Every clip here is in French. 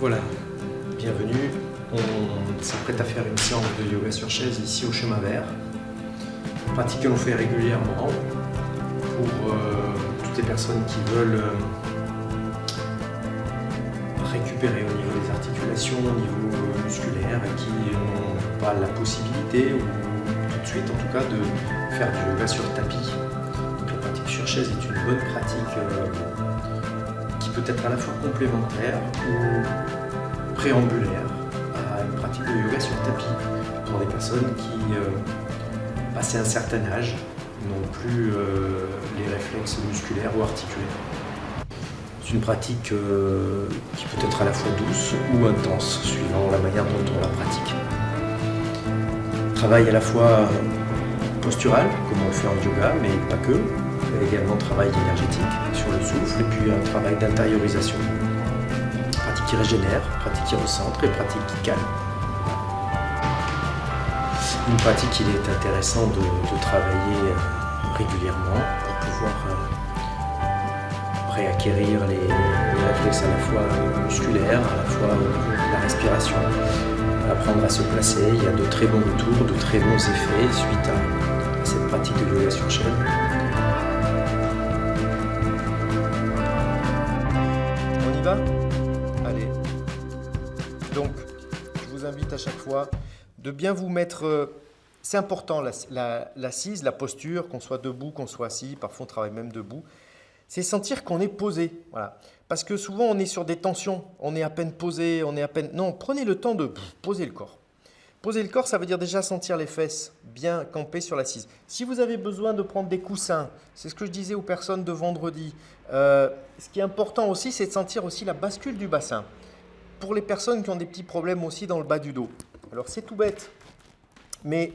Voilà, bienvenue. On s'apprête à faire une séance de yoga sur chaise ici au chemin vert. Pratique que l'on fait régulièrement pour toutes les personnes qui veulent récupérer au niveau des articulations, au niveau musculaire et qui n'ont pas la possibilité ou tout de suite en tout cas de faire du yoga sur tapis. Donc la pratique sur chaise est une bonne pratique qui peut être à la fois complémentaire ou préambulaire à une pratique de yoga sur tapis pour des personnes qui, passé un certain âge, n'ont plus les réflexes musculaires ou articulaires. C'est une pratique qui peut être à la fois douce ou intense, suivant la manière dont on la pratique. Travail à la fois postural, comme on le fait en yoga, mais pas que. Il y a également un travail énergétique sur le souffle et puis un travail d'intériorisation. Pratique qui régénère, pratique qui recentre et pratique qui calme. Une pratique qu'il est intéressant de travailler régulièrement pour pouvoir réacquérir les réflexes à la fois musculaires, à la fois au niveau de la respiration, apprendre à se placer. Il y a de très bons retours, de très bons effets suite à cette pratique de yoga sur chaise. On y va ? Allez. Donc, je vous invite à chaque fois de bien vous mettre. C'est important l'assise, la posture, qu'on soit debout, qu'on soit assis, parfois on travaille même debout. C'est sentir qu'on est posé. Voilà. Parce que souvent on est sur des tensions, on est à peine posé, on est à peine. Non, prenez le temps de poser le corps. Poser le corps, ça veut dire déjà sentir les fesses bien campées sur l'assise. Si vous avez besoin de prendre des coussins, c'est ce que je disais aux personnes de vendredi. Ce qui est important aussi, c'est de sentir aussi la bascule du bassin. Pour les personnes qui ont des petits problèmes aussi dans le bas du dos. Alors c'est tout bête, mais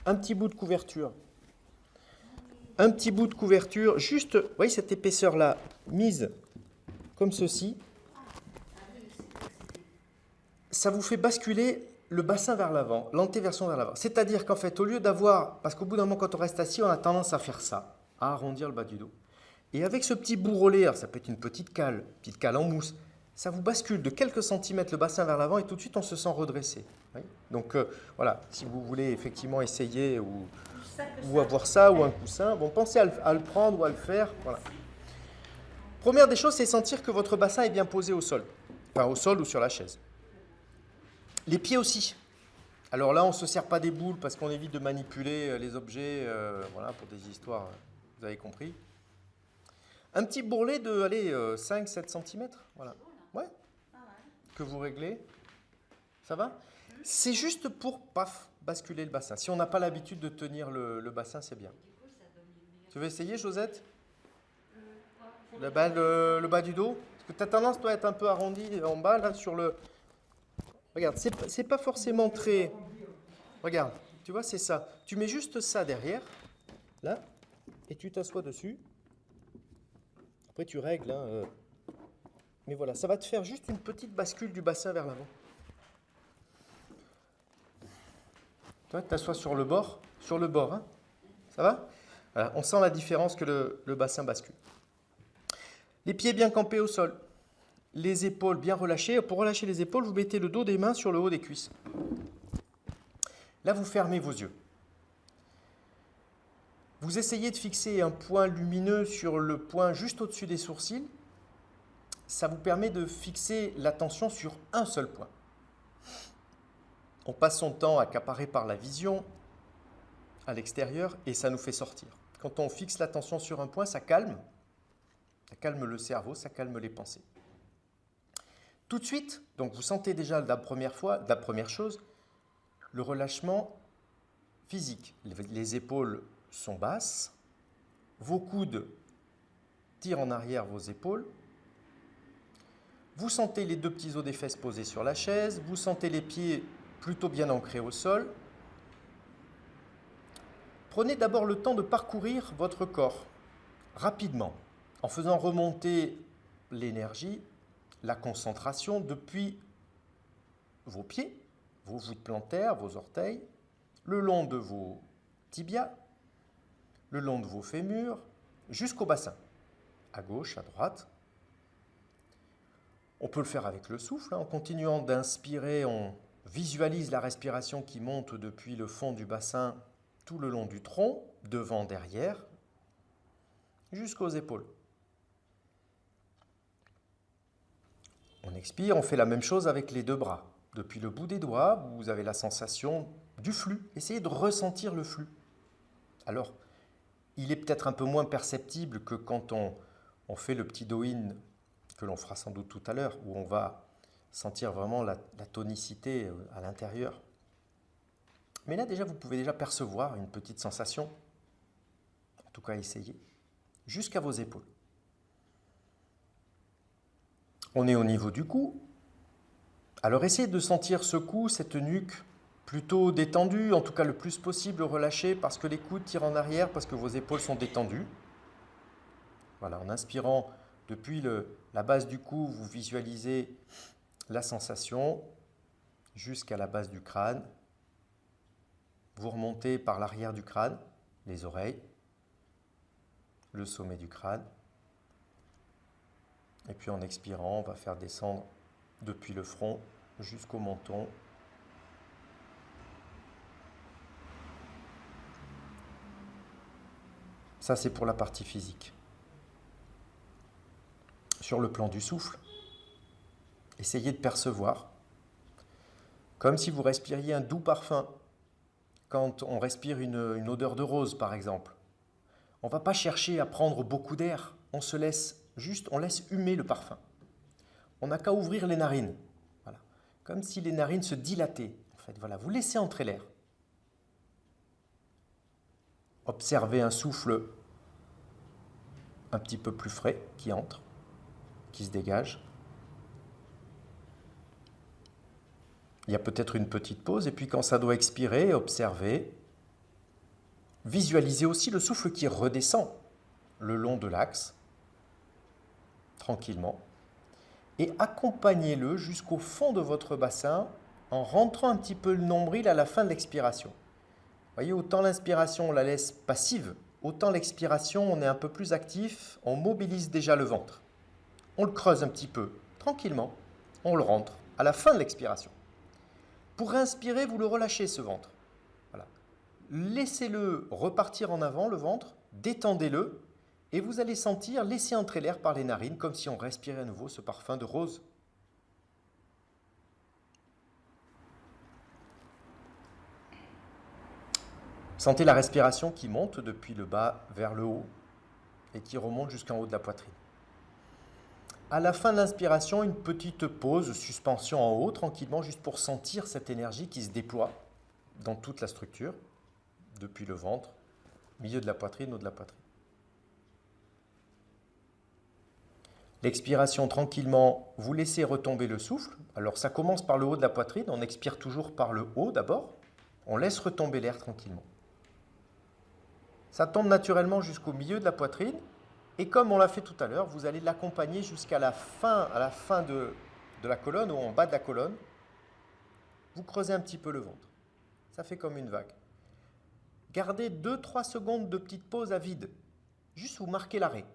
un petit bout de couverture. Un petit bout de couverture, juste, vous voyez cette épaisseur-là, mise comme ceci. Ça vous fait basculer le bassin vers l'avant, l'antéversion vers l'avant. C'est-à-dire qu'en fait, au lieu d'avoir, parce qu'au bout d'un moment, quand on reste assis, on a tendance à faire ça, à arrondir le bas du dos. Et avec ce petit bout roulé, alors ça peut être une petite cale en mousse, ça vous bascule de quelques centimètres le bassin vers l'avant et tout de suite on se sent redressé. Oui. Donc voilà, si vous voulez effectivement essayer ou avoir ça ou un coussin, bon, pensez à le prendre ou à le faire. Voilà. Première des choses, c'est sentir que votre bassin est bien posé au sol. Enfin au sol ou sur la chaise. Les pieds aussi. Alors là, on ne se sert pas des boules parce qu'on évite de manipuler les objets, voilà, pour des histoires, vous avez compris. Un petit bourrelet de 5-7 cm, voilà. Ouais. Que vous réglez. Ça va ? C'est juste pour, paf, basculer le bassin. Si on n'a pas l'habitude de tenir le bassin, c'est bien. Tu veux essayer, Josette ? Le bas du dos ? Parce que tu as tendance, toi, à être un peu arrondi en bas, là, sur le... Regarde, c'est pas forcément très... Regarde, tu vois, c'est ça. Tu mets juste ça derrière, là, et tu t'assois dessus. Après, tu règles, hein, mais voilà, ça va te faire juste une petite bascule du bassin vers l'avant. Toi, tu t'assois sur le bord, hein. Ça va ? Voilà, on sent la différence que le bassin bascule. Les pieds bien campés au sol. Les épaules bien relâchées. Pour relâcher les épaules, vous mettez le dos des mains sur le haut des cuisses. Là, vous fermez vos yeux. Vous essayez de fixer un point lumineux sur le point juste au-dessus des sourcils. Ça vous permet de fixer l'attention sur un seul point. On passe son temps accaparé par la vision à l'extérieur et ça nous fait sortir. Quand on fixe l'attention sur un point, ça calme le cerveau, ça calme les pensées. Tout de suite, donc vous sentez déjà la première chose, le relâchement physique. Les épaules sont basses, vos coudes tirent en arrière vos épaules. Vous sentez les deux petits os des fesses posés sur la chaise, vous sentez les pieds plutôt bien ancrés au sol. Prenez d'abord le temps de parcourir votre corps rapidement, en faisant remonter l'énergie, la concentration depuis vos pieds, vos voûtes plantaires, vos orteils, le long de vos tibias, le long de vos fémurs, jusqu'au bassin, à gauche, à droite. On peut le faire avec le souffle, hein. En continuant d'inspirer, on visualise la respiration qui monte depuis le fond du bassin tout le long du tronc, devant, derrière, jusqu'aux épaules. On expire, on fait la même chose avec les deux bras. Depuis le bout des doigts, vous avez la sensation du flux. Essayez de ressentir le flux. Alors, il est peut-être un peu moins perceptible que quand on fait le petit do-in, que l'on fera sans doute tout à l'heure, où on va sentir vraiment la tonicité à l'intérieur. Mais là, déjà, vous pouvez déjà percevoir une petite sensation, en tout cas essayez, jusqu'à vos épaules. On est au niveau du cou. Alors essayez de sentir ce cou, cette nuque, plutôt détendue, en tout cas le plus possible relâchée, parce que les coudes tirent en arrière, parce que vos épaules sont détendues. Voilà, en inspirant depuis la base du cou, vous visualisez la sensation jusqu'à la base du crâne. Vous remontez par l'arrière du crâne, les oreilles, le sommet du crâne. Et puis en expirant, on va faire descendre depuis le front jusqu'au menton. Ça, c'est pour la partie physique. Sur le plan du souffle, essayez de percevoir, comme si vous respiriez un doux parfum. Quand on respire une odeur de rose, par exemple, on ne va pas chercher à prendre beaucoup d'air, on se laisse juste, on laisse humer le parfum. On n'a qu'à ouvrir les narines, voilà. Comme si les narines se dilataient. En fait, voilà. Vous laissez entrer l'air. Observez un souffle un petit peu plus frais qui entre, qui se dégage. Il y a peut-être une petite pause, et puis quand ça doit expirer, observez. Visualisez aussi le souffle qui redescend le long de l'axe, tranquillement, et accompagnez-le jusqu'au fond de votre bassin en rentrant un petit peu le nombril à la fin de l'expiration. Vous voyez, autant l'inspiration, on la laisse passive, autant l'expiration, on est un peu plus actif, on mobilise déjà le ventre. On le creuse un petit peu, tranquillement, on le rentre à la fin de l'expiration. Pour inspirer, vous le relâchez, ce ventre. Voilà. Laissez-le repartir en avant, le ventre, détendez-le, et vous allez sentir laisser entrer l'air par les narines, comme si on respirait à nouveau ce parfum de rose. Sentez la respiration qui monte depuis le bas vers le haut et qui remonte jusqu'en haut de la poitrine. À la fin de l'inspiration, une petite pause, suspension en haut, tranquillement, juste pour sentir cette énergie qui se déploie dans toute la structure, depuis le ventre, milieu de la poitrine, haut de la poitrine. L'expiration, tranquillement, vous laissez retomber le souffle. Alors ça commence par le haut de la poitrine, on expire toujours par le haut d'abord. On laisse retomber l'air tranquillement. Ça tombe naturellement jusqu'au milieu de la poitrine. Et comme on l'a fait tout à l'heure, vous allez l'accompagner jusqu'à la fin de la colonne ou en bas de la colonne. Vous creusez un petit peu le ventre. Ça fait comme une vague. Gardez 2-3 secondes de petite pause à vide. Juste vous marquez l'arrêt.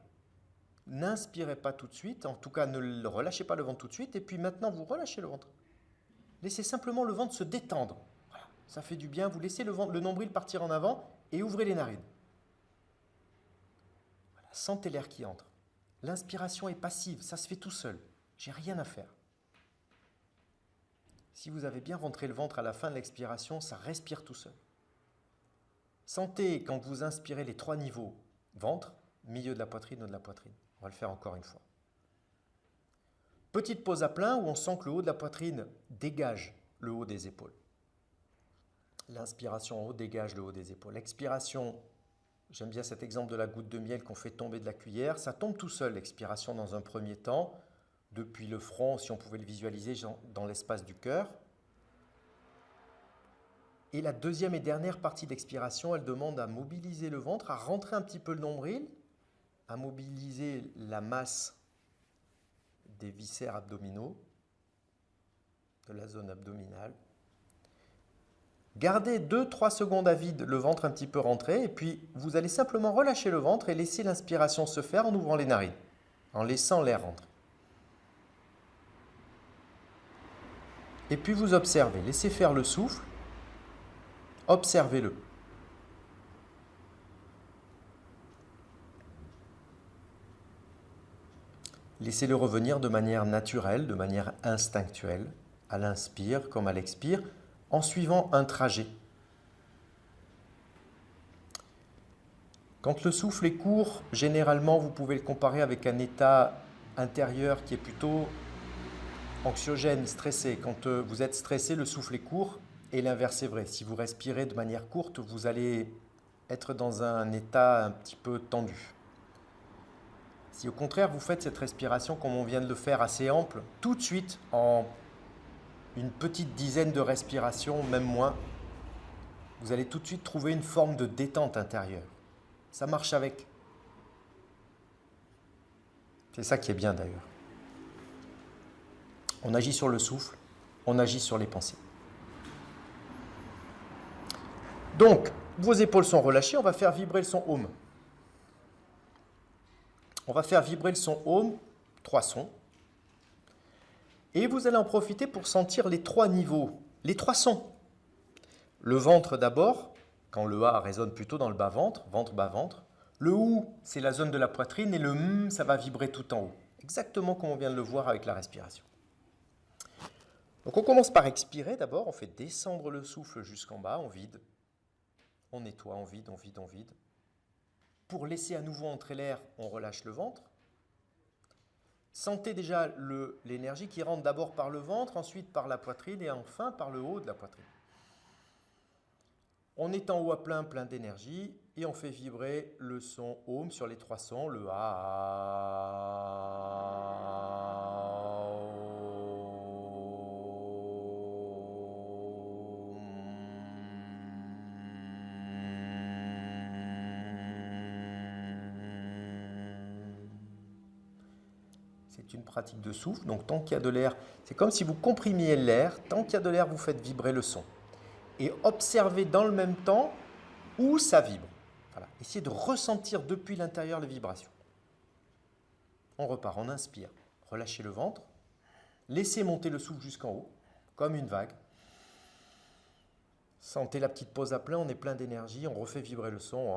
N'inspirez pas tout de suite, en tout cas ne relâchez pas le ventre tout de suite. Et puis maintenant, vous relâchez le ventre. Laissez simplement le ventre se détendre. Voilà. Ça fait du bien. Vous laissez le nombril partir en avant et ouvrez les narines. Sentez l'air qui entre. L'inspiration est passive, ça se fait tout seul. J'ai rien à faire. Si vous avez bien rentré le ventre à la fin de l'expiration, ça respire tout seul. Sentez quand vous inspirez les 3 niveaux. Ventre, milieu de la poitrine, haut de la poitrine. On va le faire encore une fois. Petite pause à plein où on sent que le haut de la poitrine dégage le haut des épaules. L'inspiration en haut dégage le haut des épaules. L'expiration, j'aime bien cet exemple de la goutte de miel qu'on fait tomber de la cuillère. Ça tombe tout seul, l'expiration dans un premier temps, depuis le front, si on pouvait le visualiser, dans l'espace du cœur. Et la deuxième et dernière partie d'expiration, elle demande à mobiliser le ventre, à rentrer un petit peu le nombril, à mobiliser la masse des viscères abdominaux, de la zone abdominale. Gardez 2-3 secondes à vide, le ventre un petit peu rentré, et puis vous allez simplement relâcher le ventre et laisser l'inspiration se faire en ouvrant les narines, en laissant l'air rentrer. Et puis vous observez, laissez faire le souffle, observez-le. Laissez-le revenir de manière naturelle, de manière instinctuelle, à l'inspire comme à l'expire, en suivant un trajet. Quand le souffle est court, généralement, vous pouvez le comparer avec un état intérieur qui est plutôt anxiogène, stressé. Quand vous êtes stressé, le souffle est court et l'inverse est vrai. Si vous respirez de manière courte, vous allez être dans un état un petit peu tendu. Si au contraire, vous faites cette respiration comme on vient de le faire, assez ample, tout de suite, en une petite dizaine de respirations, même moins, vous allez tout de suite trouver une forme de détente intérieure. Ça marche avec. C'est ça qui est bien d'ailleurs. On agit sur le souffle, on agit sur les pensées. Donc, vos épaules sont relâchées, on va faire vibrer le son Om. On va faire vibrer le son Om, 3 sons. Et vous allez en profiter pour sentir les 3 niveaux, les 3 sons. Le ventre d'abord, quand le A résonne plutôt dans le bas-ventre, ventre-bas-ventre. Le OU, c'est la zone de la poitrine et le M, ça va vibrer tout en haut. Exactement comme on vient de le voir avec la respiration. Donc on commence par expirer d'abord, on fait descendre le souffle jusqu'en bas, on vide. On nettoie, on vide, on vide, on vide. Pour laisser à nouveau entrer l'air, on relâche le ventre. Sentez déjà l'énergie qui rentre d'abord par le ventre, ensuite par la poitrine et enfin par le haut de la poitrine. On est en haut à plein d'énergie et on fait vibrer le son Om sur les 3 sons, le A. C'est une pratique de souffle, donc tant qu'il y a de l'air, c'est comme si vous comprimiez l'air, tant qu'il y a de l'air, vous faites vibrer le son. Et observez dans le même temps où ça vibre. Voilà. Essayez de ressentir depuis l'intérieur les vibrations. On repart, on inspire. Relâchez le ventre. Laissez monter le souffle jusqu'en haut, comme une vague. Sentez la petite pause à plein, on est plein d'énergie, on refait vibrer le son.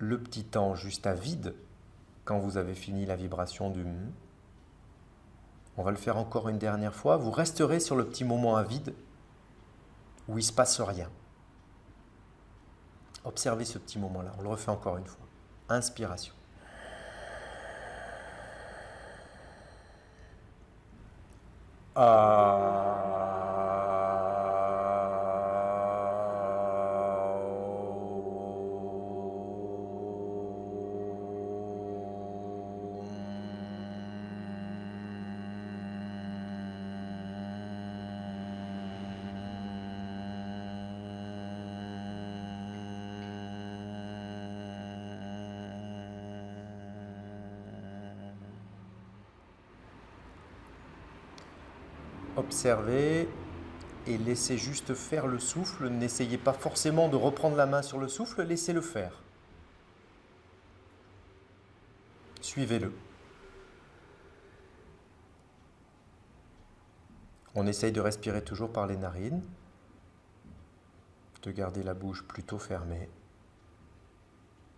Le petit temps juste à vide, quand vous avez fini la vibration du M. On va le faire encore une dernière fois. Vous resterez sur le petit moment à vide où il ne se passe rien. Observez ce petit moment-là. On le refait encore une fois. Inspiration. Observez et laissez juste faire le souffle. N'essayez pas forcément de reprendre la main sur le souffle, laissez-le faire. Suivez-le. On essaye de respirer toujours par les narines, de garder la bouche plutôt fermée,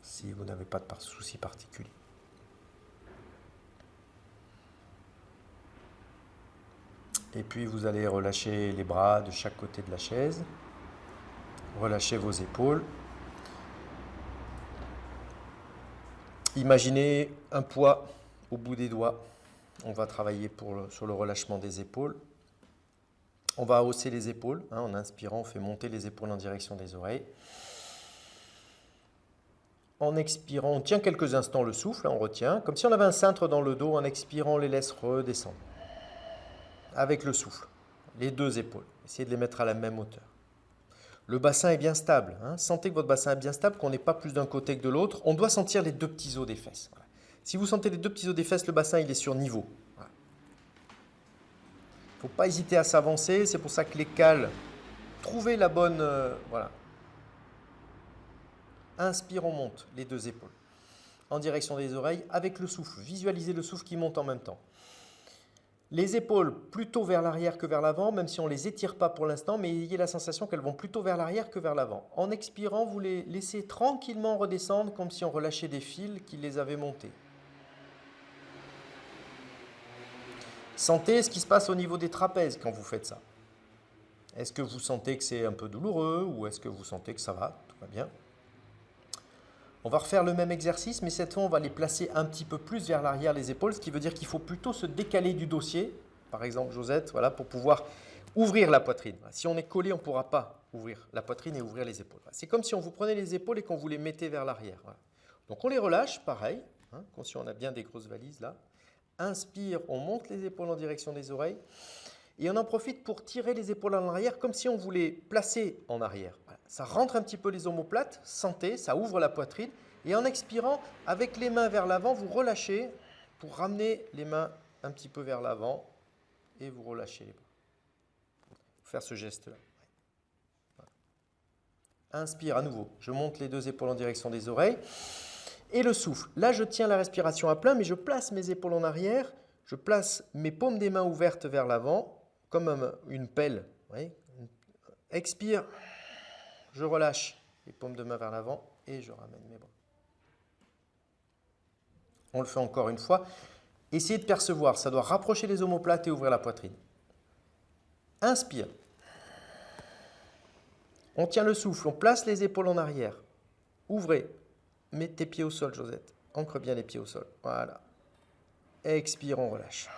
si vous n'avez pas de souci particulier. Et puis vous allez relâcher les bras de chaque côté de la chaise. Relâchez vos épaules. Imaginez un poids au bout des doigts. On va travailler sur le relâchement des épaules. On va hausser les épaules. En inspirant, on fait monter les épaules en direction des oreilles. En expirant, on tient quelques instants le souffle. On retient, comme si on avait un cintre dans le dos. En expirant, on les laisse redescendre. Avec le souffle, les 2 épaules. Essayez de les mettre à la même hauteur. Le bassin est bien stable. Hein. Sentez que votre bassin est bien stable, qu'on n'est pas plus d'un côté que de l'autre. On doit sentir les deux petits os des fesses. Voilà. Si vous sentez les deux petits os des fesses, le bassin il est sur niveau. Voilà. Il ne faut pas hésiter à s'avancer. C'est pour ça que les cales, trouvez la bonne... voilà. Inspire, on monte les deux épaules en direction des oreilles avec le souffle. Visualisez le souffle qui monte en même temps. Les épaules plutôt vers l'arrière que vers l'avant, même si on ne les étire pas pour l'instant, mais ayez la sensation qu'elles vont plutôt vers l'arrière que vers l'avant. En expirant, vous les laissez tranquillement redescendre comme si on relâchait des fils qui les avaient montés. Sentez ce qui se passe au niveau des trapèzes quand vous faites ça. Est-ce que vous sentez que c'est un peu douloureux ou est-ce que vous sentez que ça va, tout va bien? On va refaire le même exercice, mais cette fois, on va les placer un petit peu plus vers l'arrière les épaules, ce qui veut dire qu'il faut plutôt se décaler du dossier, par exemple Josette, voilà, pour pouvoir ouvrir la poitrine. Si on est collé, on ne pourra pas ouvrir la poitrine et ouvrir les épaules. C'est comme si on vous prenait les épaules et qu'on vous les mettait vers l'arrière. Voilà. Donc on les relâche, pareil, hein, comme si on a bien des grosses valises là. Inspire, on monte les épaules en direction des oreilles. Et on en profite pour tirer les épaules en arrière comme si on voulait placer en arrière. Voilà. Ça rentre un petit peu les omoplates, sentez, ça ouvre la poitrine. Et en expirant, avec les mains vers l'avant, vous relâchez pour ramener les mains un petit peu vers l'avant et vous relâchez les bras. Faire ce geste-là. Voilà. Inspire à nouveau. Je monte les deux épaules en direction des oreilles. Et le souffle. Là, je tiens la respiration à plein, mais je place mes épaules en arrière. Je place mes paumes des mains ouvertes vers l'avant, comme une pelle. Expire. Je relâche les paumes de main vers l'avant et je ramène mes bras. On le fait encore une fois. Essayez de percevoir, ça doit rapprocher les omoplates et ouvrir la poitrine. Inspire. On tient le souffle, on place les épaules en arrière. Ouvrez. Mettez tes pieds au sol, Josette. Ancre bien les pieds au sol. Voilà. Expire, on relâche.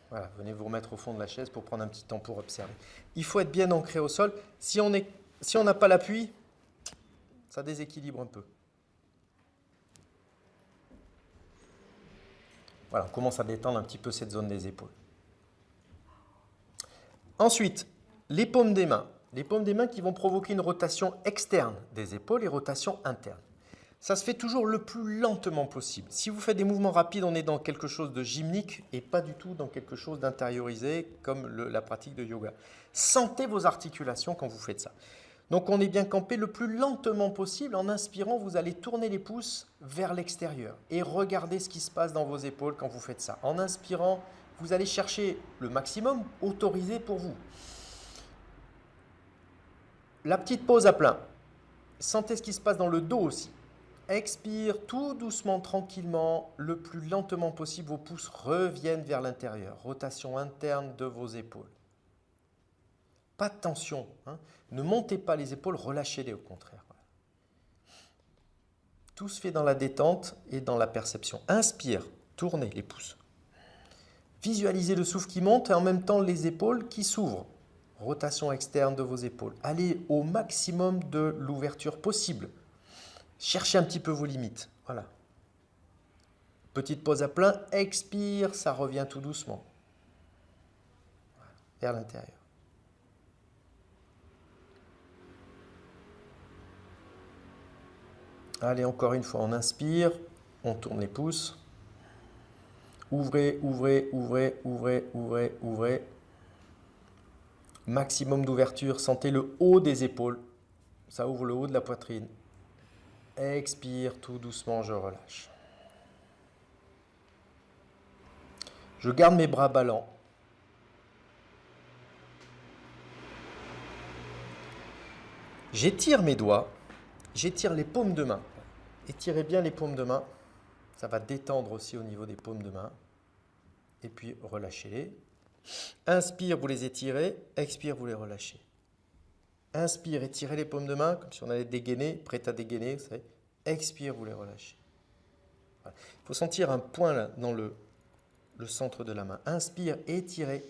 Voilà, venez vous remettre au fond de la chaise pour prendre un petit temps pour observer. Il faut être bien ancré au sol. Si on n'a pas l'appui, ça déséquilibre un peu. Voilà, on commence à détendre un petit peu cette zone des épaules. Ensuite, les paumes des mains. Les paumes des mains qui vont provoquer une rotation externe des épaules et rotation interne. Ça se fait toujours le plus lentement possible. Si vous faites des mouvements rapides, on est dans quelque chose de gymnique et pas du tout dans quelque chose d'intériorisé comme la pratique de yoga. Sentez vos articulations quand vous faites ça. Donc on est bien campé le plus lentement possible. En inspirant, vous allez tourner les pouces vers l'extérieur et regardez ce qui se passe dans vos épaules quand vous faites ça. En inspirant, vous allez chercher le maximum autorisé pour vous. La petite pause à plein. Sentez ce qui se passe dans le dos aussi. Expire tout doucement, tranquillement, le plus lentement possible. Vos pouces reviennent vers l'intérieur. Rotation interne de vos épaules. Pas de tension. Hein. Ne montez pas les épaules, relâchez-les au contraire. Voilà. Tout se fait dans la détente et dans la perception. Inspire, tournez les pouces. Visualisez le souffle qui monte et en même temps les épaules qui s'ouvrent. Rotation externe de vos épaules. Allez au maximum de l'ouverture possible. Cherchez un petit peu vos limites. Voilà. Petite pause à plein. Expire, ça revient tout doucement. Voilà. Vers l'intérieur. Allez, encore une fois, on inspire. On tourne les pouces. Ouvrez, ouvrez, ouvrez, ouvrez, ouvrez, ouvrez. Maximum d'ouverture. Sentez le haut des épaules. Ça ouvre le haut de la poitrine. Expire, tout doucement, je relâche. Je garde mes bras ballants. J'étire mes doigts. J'étire les paumes de main. Étirez bien les paumes de main. Ça va détendre aussi au niveau des paumes de main. Et puis relâchez-les. Inspire, vous les étirez. Expire, vous les relâchez. Inspire, étirez les paumes de main, comme si on allait dégainer, prêt à dégainer. Vous savez. Expire, vous les relâchez. Voilà. Il faut sentir un point là, dans le centre de la main. Inspire, étirez.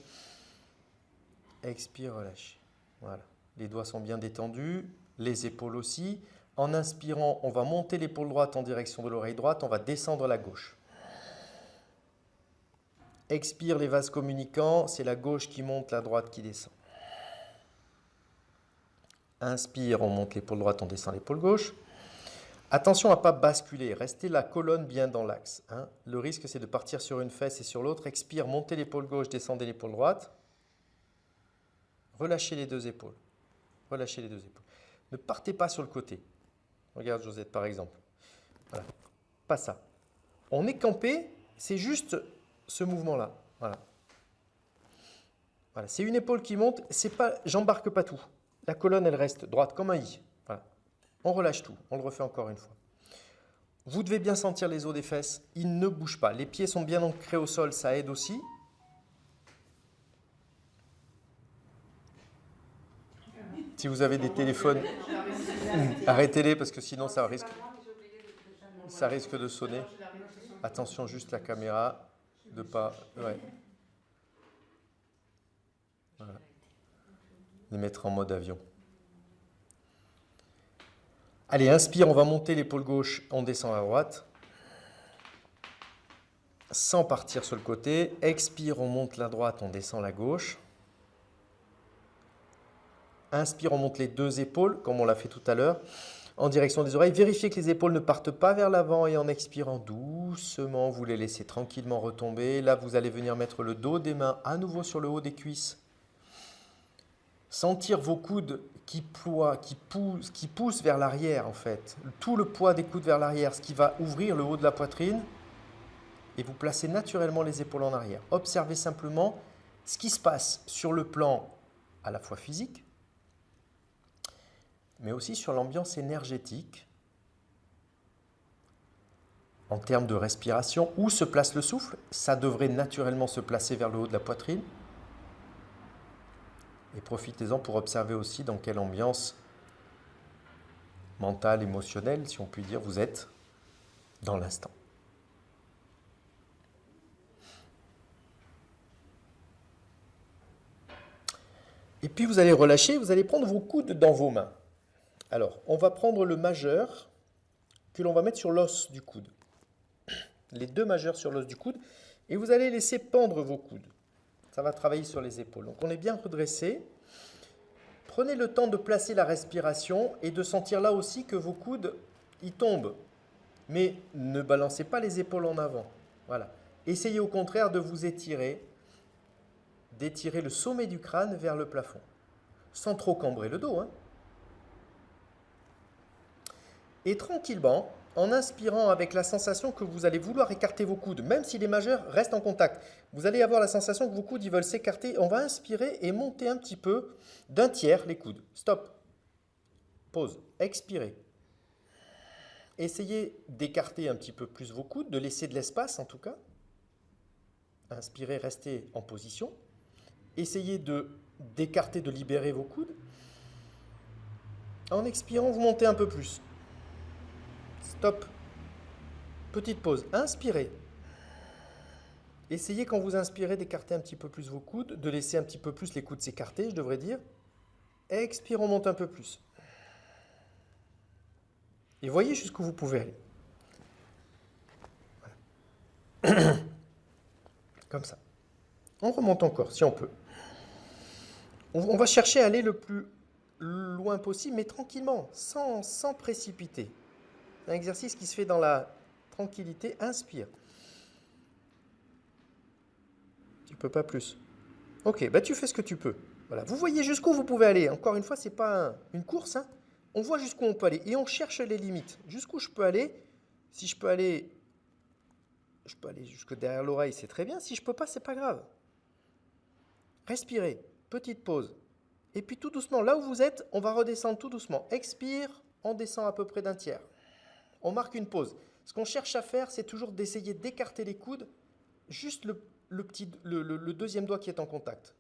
Expire, relâchez. Voilà. Les doigts sont bien détendus, les épaules aussi. En inspirant, on va monter l'épaule droite en direction de l'oreille droite, on va descendre la gauche. Expire les vases communicants, c'est la gauche qui monte, la droite qui descend. Inspire, on monte l'épaule droite, on descend l'épaule gauche. Attention à ne pas basculer, restez la colonne bien dans l'axe. Hein. Le risque, c'est de partir sur une fesse et sur l'autre. Expire, montez l'épaule gauche, descendez l'épaule droite. Relâchez les deux épaules. Relâchez les deux épaules. Ne partez pas sur le côté. Regarde Josette par exemple. Voilà. Pas ça. On est campé, c'est juste ce mouvement-là. Voilà. Voilà. C'est une épaule qui monte, c'est pas, j'embarque pas tout. La colonne, elle reste droite comme un I. Voilà. On relâche tout. On le refait encore une fois. Vous devez bien sentir les os des fesses. Ils ne bougent pas. Les pieds sont bien ancrés au sol, ça aide aussi. Si vous avez des téléphones, arrêtez-les parce que sinon ça risque de sonner. Attention juste la caméra, de pas... Ouais. Voilà. Les mettre en mode avion. Allez, inspire, on va monter l'épaule gauche, on descend à droite. Sans partir sur le côté. Expire, on monte la droite, on descend la gauche. Inspire, on monte les deux épaules, comme on l'a fait tout à l'heure, en direction des oreilles. Vérifiez que les épaules ne partent pas vers l'avant et en expirant doucement, vous les laissez tranquillement retomber. Là, vous allez venir mettre le dos des mains à nouveau sur le haut des cuisses. Sentir vos coudes qui ploient, qui poussent vers l'arrière en fait. Tout le poids des coudes vers l'arrière, ce qui va ouvrir le haut de la poitrine. Et vous placez naturellement les épaules en arrière. Observez simplement ce qui se passe sur le plan à la fois physique, mais aussi sur l'ambiance énergétique, en termes de respiration. Où se place le souffle? Ça devrait naturellement se placer vers le haut de la poitrine. Et profitez-en pour observer aussi dans quelle ambiance mentale, émotionnelle, si on peut dire, vous êtes dans l'instant. Et puis vous allez relâcher, vous allez prendre vos coudes dans vos mains. Alors, on va prendre le majeur que l'on va mettre sur l'os du coude. Les deux majeurs sur l'os du coude. Et vous allez laisser pendre vos coudes. Ça va travailler sur les épaules. Donc on est bien redressé. Prenez le temps de placer la respiration et de sentir là aussi que vos coudes, ils tombent. Mais ne balancez pas les épaules en avant. Voilà. Essayez au contraire de vous étirer, d'étirer le sommet du crâne vers le plafond. Sans trop cambrer le dos, hein. Et tranquillement, en inspirant avec la sensation que vous allez vouloir écarter vos coudes, même si les majeurs restent en contact, vous allez avoir la sensation que vos coudes ils veulent s'écarter. On va inspirer et monter un petit peu d'un tiers les coudes. Stop. Pause. Expirez. Essayez d'écarter un petit peu plus vos coudes, de laisser de l'espace en tout cas. Inspirez, restez en position. Essayez d'écarter, de libérer vos coudes. En expirant, vous montez un peu plus. Stop. Petite pause. Inspirez. Essayez quand vous inspirez d'écarter un petit peu plus vos coudes, de laisser un petit peu plus les coudes s'écarter, je devrais dire. Expire, on monte un peu plus. Et voyez jusqu'où vous pouvez aller. Voilà. Comme ça. On remonte encore, si on peut. On va chercher à aller le plus loin possible, mais tranquillement, sans précipiter. Un exercice qui se fait dans la tranquillité. Inspire. Tu peux pas plus. Ok, bah tu fais ce que tu peux. Voilà. Vous voyez jusqu'où vous pouvez aller. Encore une fois, ce n'est pas une course. Hein. On voit jusqu'où on peut aller. Et on cherche les limites. Jusqu'où je peux aller. Si je peux aller jusque derrière l'oreille, c'est très bien. Si je ne peux pas, c'est pas grave. Respirez. Petite pause. Et puis tout doucement, là où vous êtes, on va redescendre tout doucement. Expire, on descend à peu près d'un tiers. On marque une pause. Ce qu'on cherche à faire, c'est toujours d'essayer d'écarter les coudes, juste le deuxième doigt qui est en contact.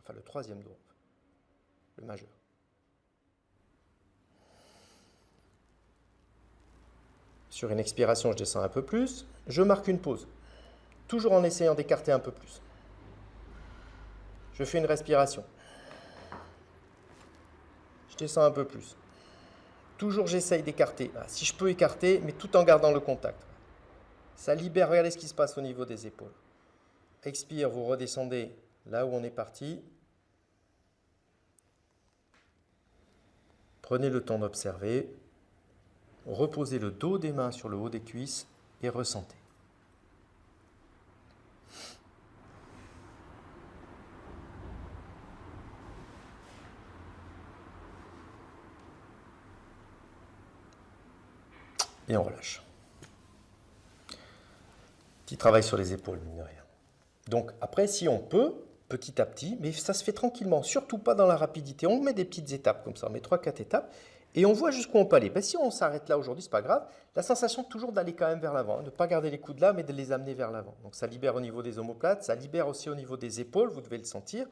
Enfin, le troisième doigt, le majeur. Sur une expiration, je descends un peu plus. Je marque une pause, toujours en essayant d'écarter un peu plus. Je fais une respiration. Je descends un peu plus. Toujours, j'essaye d'écarter. Si je peux écarter, mais tout en gardant le contact. Ça libère, regardez ce qui se passe au niveau des épaules. Expire, vous redescendez là où on est parti. Prenez le temps d'observer. Reposez le dos des mains sur le haut des cuisses et ressentez. Et on relâche. Petit travail sur les épaules, mine de rien. Donc après, si on peut, petit à petit, mais ça se fait tranquillement, surtout pas dans la rapidité. On met des petites étapes comme ça, on met 3-4 étapes, et on voit jusqu'où on peut aller. Ben, si on s'arrête là aujourd'hui, c'est pas grave. La sensation toujours d'aller quand même vers l'avant, de ne pas garder les coudes là, mais de les amener vers l'avant. Donc ça libère au niveau des omoplates, ça libère aussi au niveau des épaules, vous devez le sentir,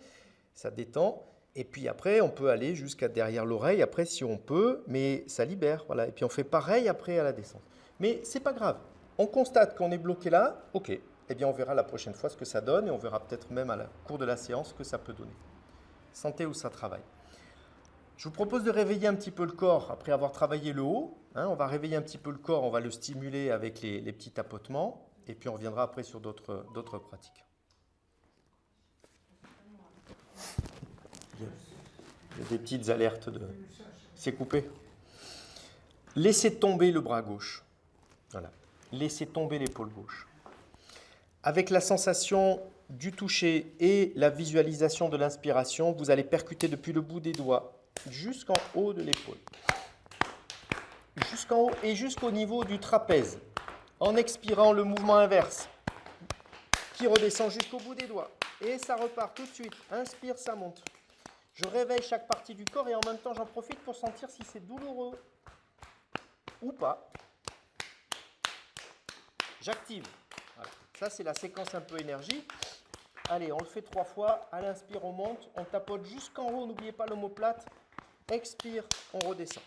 ça détend. Et puis après, on peut aller jusqu'à derrière l'oreille, après si on peut, mais ça libère. Voilà. Et puis on fait pareil après à la descente. Mais c'est pas grave. On constate qu'on est bloqué là, ok. Eh bien on verra la prochaine fois ce que ça donne et on verra peut-être même à la cours de la séance ce que ça peut donner. Sentez où ça travaille. Je vous propose de réveiller un petit peu le corps après avoir travaillé le haut. On va réveiller un petit peu le corps, on va le stimuler avec les petits tapotements et puis on reviendra après sur d'autres pratiques. Il y a des petites alertes de... C'est coupé. Laissez tomber le bras gauche. Voilà. Laissez tomber l'épaule gauche. Avec la sensation du toucher et la visualisation de l'inspiration, vous allez percuter depuis le bout des doigts jusqu'en haut de l'épaule. Jusqu'en haut et jusqu'au niveau du trapèze. En expirant le mouvement inverse qui redescend jusqu'au bout des doigts. Et ça repart tout de suite. Inspire, ça monte. Je réveille chaque partie du corps et en même temps, j'en profite pour sentir si c'est douloureux ou pas. J'active. Voilà. Ça, c'est la séquence un peu énergie. Allez, on le fait 3 fois. À l'inspire, on monte. On tapote jusqu'en haut. N'oubliez pas l'omoplate. Expire, on redescend.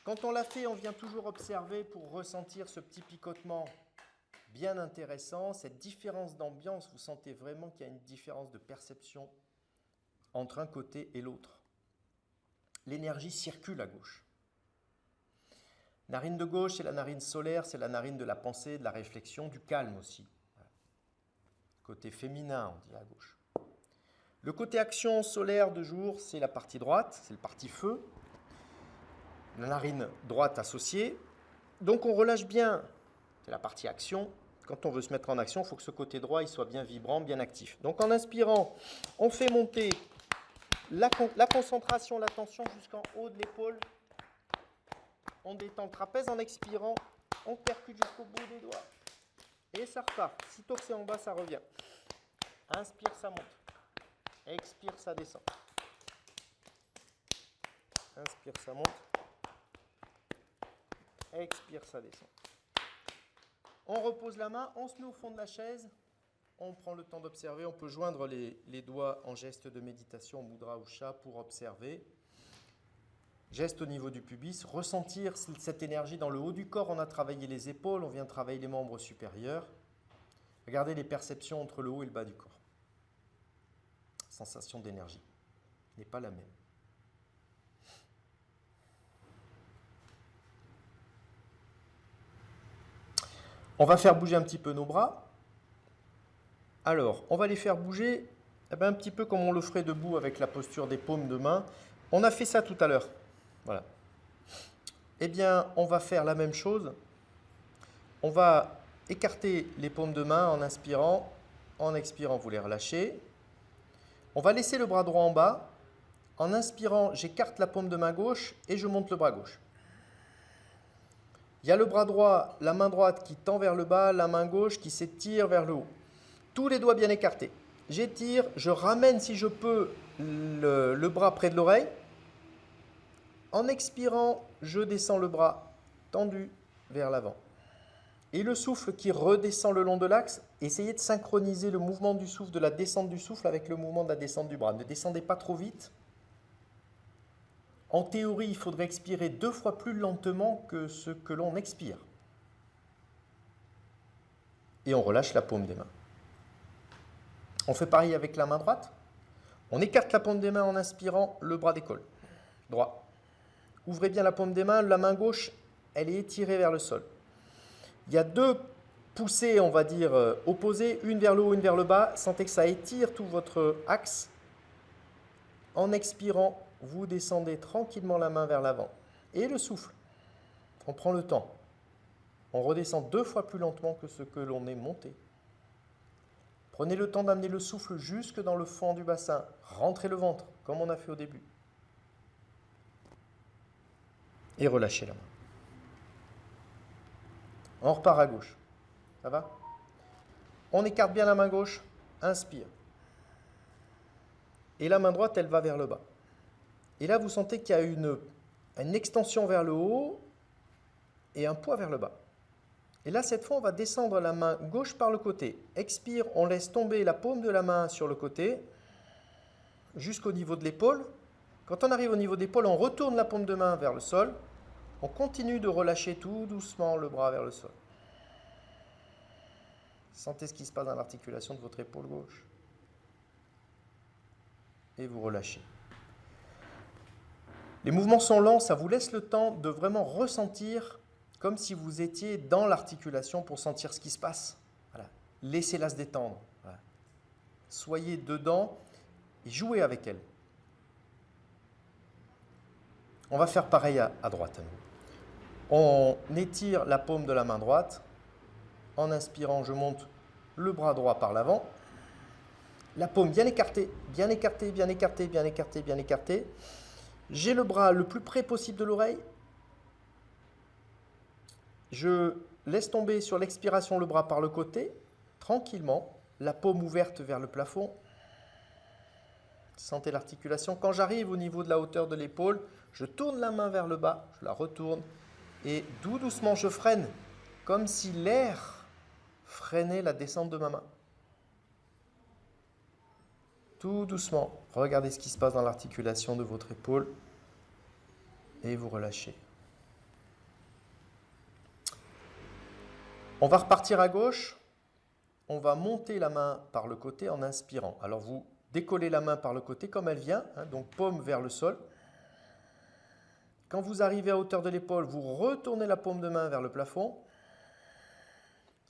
Quand on l'a fait, on vient toujours observer pour ressentir ce petit picotement bien intéressant. Cette différence d'ambiance, vous sentez vraiment qu'il y a une différence de perception entre un côté et l'autre. L'énergie circule à gauche. Narine de gauche, c'est la narine solaire, c'est la narine de la pensée, de la réflexion, du calme aussi. Côté féminin, on dit à gauche. Le côté action solaire de jour, c'est la partie droite, c'est le parti feu. La narine droite associée. Donc on relâche bien, c'est la partie action. Quand on veut se mettre en action, il faut que ce côté droit il soit bien vibrant, bien actif. Donc en inspirant, on fait monter la concentration, la tension jusqu'en haut de l'épaule. On détend le trapèze. En expirant, on percute jusqu'au bout des doigts. Et ça repart. Sitôt que c'est en bas, ça revient. Inspire, ça monte. Expire, ça descend. Inspire, ça monte. Expire, ça descend. On repose la main, on se met au fond de la chaise. On prend le temps d'observer. On peut joindre les doigts en geste de méditation, mudra ou chat, pour observer. Geste au niveau du pubis, ressentir cette énergie dans le haut du corps. On a travaillé les épaules, on vient travailler les membres supérieurs. Regardez les perceptions entre le haut et le bas du corps. Sensation d'énergie n'est pas la même. On va faire bouger un petit peu nos bras. Alors, on va les faire bouger un petit peu comme on le ferait debout avec la posture des paumes de main. On a fait ça tout à l'heure. Voilà. Eh bien, on va faire la même chose. On va écarter les paumes de main en inspirant. En expirant, vous les relâchez. On va laisser le bras droit en bas. En inspirant, j'écarte la paume de main gauche et je monte le bras gauche. Il y a le bras droit, la main droite qui tend vers le bas, la main gauche qui s'étire vers le haut. Tous les doigts bien écartés. J'étire, je ramène si je peux le bras près de l'oreille. En expirant, je descends le bras tendu vers l'avant. Et le souffle qui redescend le long de l'axe, essayez de synchroniser le mouvement du souffle, de la descente du souffle avec le mouvement de la descente du bras. Ne descendez pas trop vite. En théorie, il faudrait expirer 2 fois plus lentement que ce que l'on expire. Et on relâche la paume des mains. On fait pareil avec la main droite. On écarte la paume des mains en inspirant, le bras décolle. Droit. Ouvrez bien la paume des mains, la main gauche, elle est étirée vers le sol. Il y a 2 poussées, on va dire, opposées, une vers le haut, une vers le bas. Sentez que ça étire tout votre axe. En expirant, vous descendez tranquillement la main vers l'avant. Et le souffle. On prend le temps. On redescend 2 fois plus lentement que ce que l'on est monté. Prenez le temps d'amener le souffle jusque dans le fond du bassin. Rentrez le ventre, comme on a fait au début. Et relâchez la main. On repart à gauche. Ça va? On écarte bien la main gauche. Inspire. Et la main droite, elle va vers le bas. Et là, vous sentez qu'il y a une extension vers le haut et un poids vers le bas. Et là, cette fois, on va descendre la main gauche par le côté. Expire, on laisse tomber la paume de la main sur le côté jusqu'au niveau de l'épaule. Quand on arrive au niveau de l'épaule, on retourne la paume de main vers le sol. On continue de relâcher tout doucement le bras vers le sol. Sentez ce qui se passe dans l'articulation de votre épaule gauche. Et vous relâchez. Les mouvements sont lents, ça vous laisse le temps de vraiment ressentir comme si vous étiez dans l'articulation pour sentir ce qui se passe. Voilà. Laissez-la se détendre. Voilà. Soyez dedans et jouez avec elle. On va faire pareil à droite. On étire la paume de la main droite. En inspirant, je monte le bras droit par l'avant. La paume bien écartée, bien écartée, bien écartée, bien écartée, bien écartée. J'ai le bras le plus près possible de l'oreille. Je laisse tomber sur l'expiration le bras par le côté, tranquillement, la paume ouverte vers le plafond. Sentez l'articulation. Quand j'arrive au niveau de la hauteur de l'épaule, je tourne la main vers le bas, je la retourne et doucement je freine, comme si l'air freinait la descente de ma main. Tout doucement, regardez ce qui se passe dans l'articulation de votre épaule et vous relâchez. On va repartir à gauche, on va monter la main par le côté en inspirant. Alors vous décollez la main par le côté comme elle vient, donc paume vers le sol. Quand vous arrivez à hauteur de l'épaule, vous retournez la paume de main vers le plafond.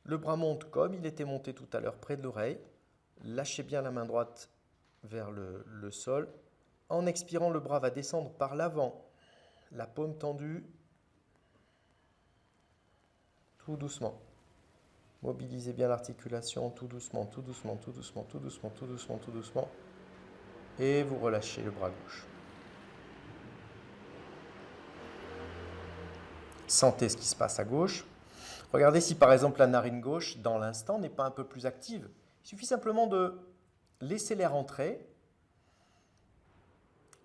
Le bras monte comme il était monté tout à l'heure près de l'oreille. Lâchez bien la main droite vers le sol. En expirant, le bras va descendre par l'avant, la paume tendue, tout doucement. Mobilisez bien l'articulation, tout doucement, tout doucement, tout doucement, tout doucement, tout doucement, tout doucement. Et vous relâchez le bras gauche. Sentez ce qui se passe à gauche. Regardez si par exemple la narine gauche, dans l'instant, n'est pas un peu plus active. Il suffit simplement de laisser l'air entrer.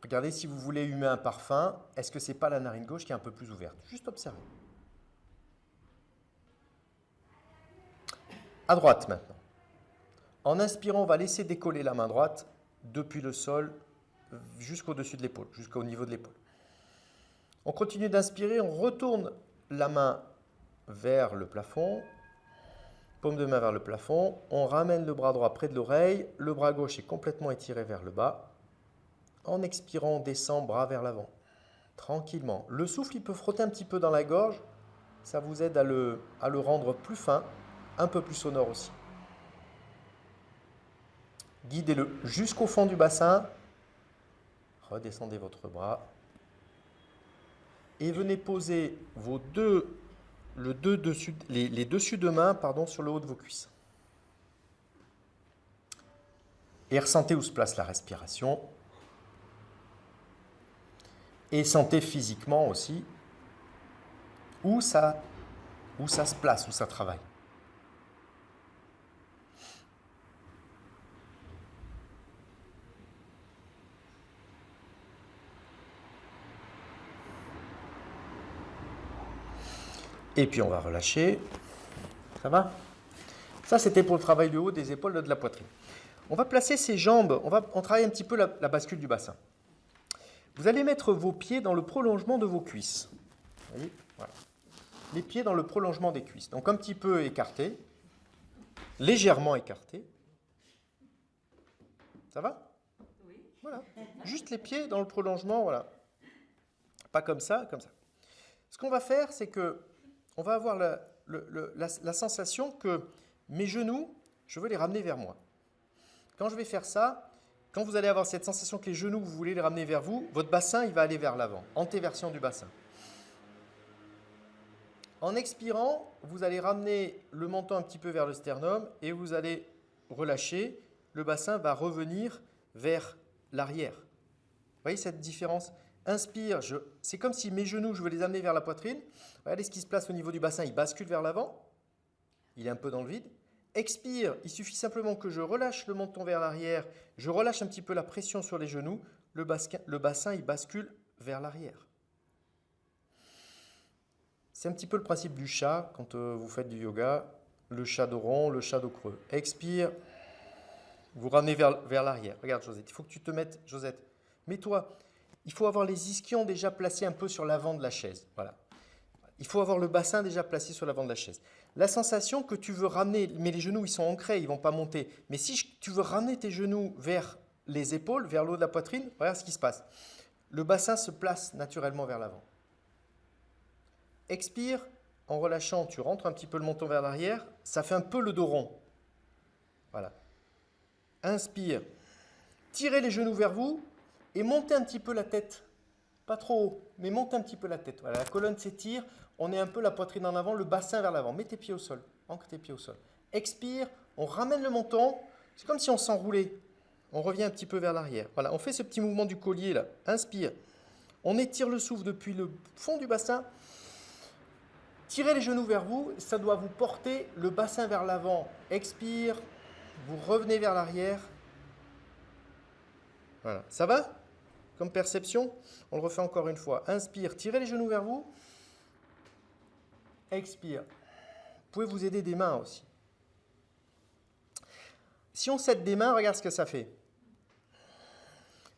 Regardez si vous voulez humer un parfum, est-ce que ce n'est pas la narine gauche qui est un peu plus ouverte? Juste observez. À droite maintenant. En inspirant, on va laisser décoller la main droite depuis le sol jusqu'au-dessus de l'épaule, jusqu'au niveau de l'épaule. On continue d'inspirer, on retourne la main vers le plafond, paume de main vers le plafond, on ramène le bras droit près de l'oreille, le bras gauche est complètement étiré vers le bas. En expirant, on descend bras vers l'avant, tranquillement. Le souffle, il peut frotter un petit peu dans la gorge, ça vous aide à le rendre plus fin, un peu plus sonore aussi. Guidez-le jusqu'au fond du bassin, redescendez votre bras et venez poser les dessus de main sur le haut de vos cuisses. Et ressentez où se place la respiration. Et sentez physiquement aussi où ça se place, où ça travaille. Et puis on va relâcher. Ça va? Ça, c'était pour le travail du haut des épaules, de la poitrine. On va placer ses jambes, on travaille un petit peu la bascule du bassin. Vous allez mettre vos pieds dans le prolongement de vos cuisses. Vous voyez? Voilà. Les pieds dans le prolongement des cuisses. Donc un petit peu écartés, légèrement écartés. Ça va? Oui. Voilà. Juste les pieds dans le prolongement, voilà. Pas comme ça, comme ça. Ce qu'on va faire, c'est que on va avoir la sensation que mes genoux, je veux les ramener vers moi. Quand je vais faire ça, quand vous allez avoir cette sensation que les genoux, vous voulez les ramener vers vous, votre bassin, il va aller vers l'avant, antéversion du bassin. En expirant, vous allez ramener le menton un petit peu vers le sternum et vous allez relâcher. Le bassin va revenir vers l'arrière. Vous voyez cette différence? Inspire, c'est comme si mes genoux, je veux les amener vers la poitrine. Regardez ce qui se place au niveau du bassin, il bascule vers l'avant. Il est un peu dans le vide. Expire, il suffit simplement que je relâche le menton vers l'arrière, je relâche un petit peu la pression sur les genoux, le bassin il bascule vers l'arrière. C'est un petit peu le principe du chat quand vous faites du yoga, le chat dos rond, le chat dos creux. Expire, vous ramenez vers l'arrière. Regarde Josette, il faut que tu te mettes, Josette, mets-toi, il faut avoir les ischions déjà placés un peu sur l'avant de la chaise. Voilà. Il faut avoir le bassin déjà placé sur l'avant de la chaise. La sensation que tu veux ramener, mais les genoux ils sont ancrés, ils ne vont pas monter. Mais si tu veux ramener tes genoux vers les épaules, vers le haut de la poitrine, regarde ce qui se passe. Le bassin se place naturellement vers l'avant. Expire, en relâchant, tu rentres un petit peu le menton vers l'arrière, ça fait un peu le dos rond. Voilà. Inspire, tirez les genoux vers vous et montez un petit peu la tête. Pas trop haut, mais montez un petit peu la tête. Voilà, la colonne s'étire, on est un peu la poitrine en avant, le bassin vers l'avant. Mets tes pieds au sol, ancre tes pieds au sol. Expire, on ramène le menton, c'est comme si on s'enroulait. On revient un petit peu vers l'arrière. Voilà, on fait ce petit mouvement du collier là. Inspire, on étire le souffle depuis le fond du bassin. Tirez les genoux vers vous, ça doit vous porter le bassin vers l'avant. Expire, vous revenez vers l'arrière. Voilà, ça va? Comme perception, on le refait encore une fois. Inspire, tirez les genoux vers vous. Expire. Vous pouvez vous aider des mains aussi. Si on s'aide des mains, regarde ce que ça fait.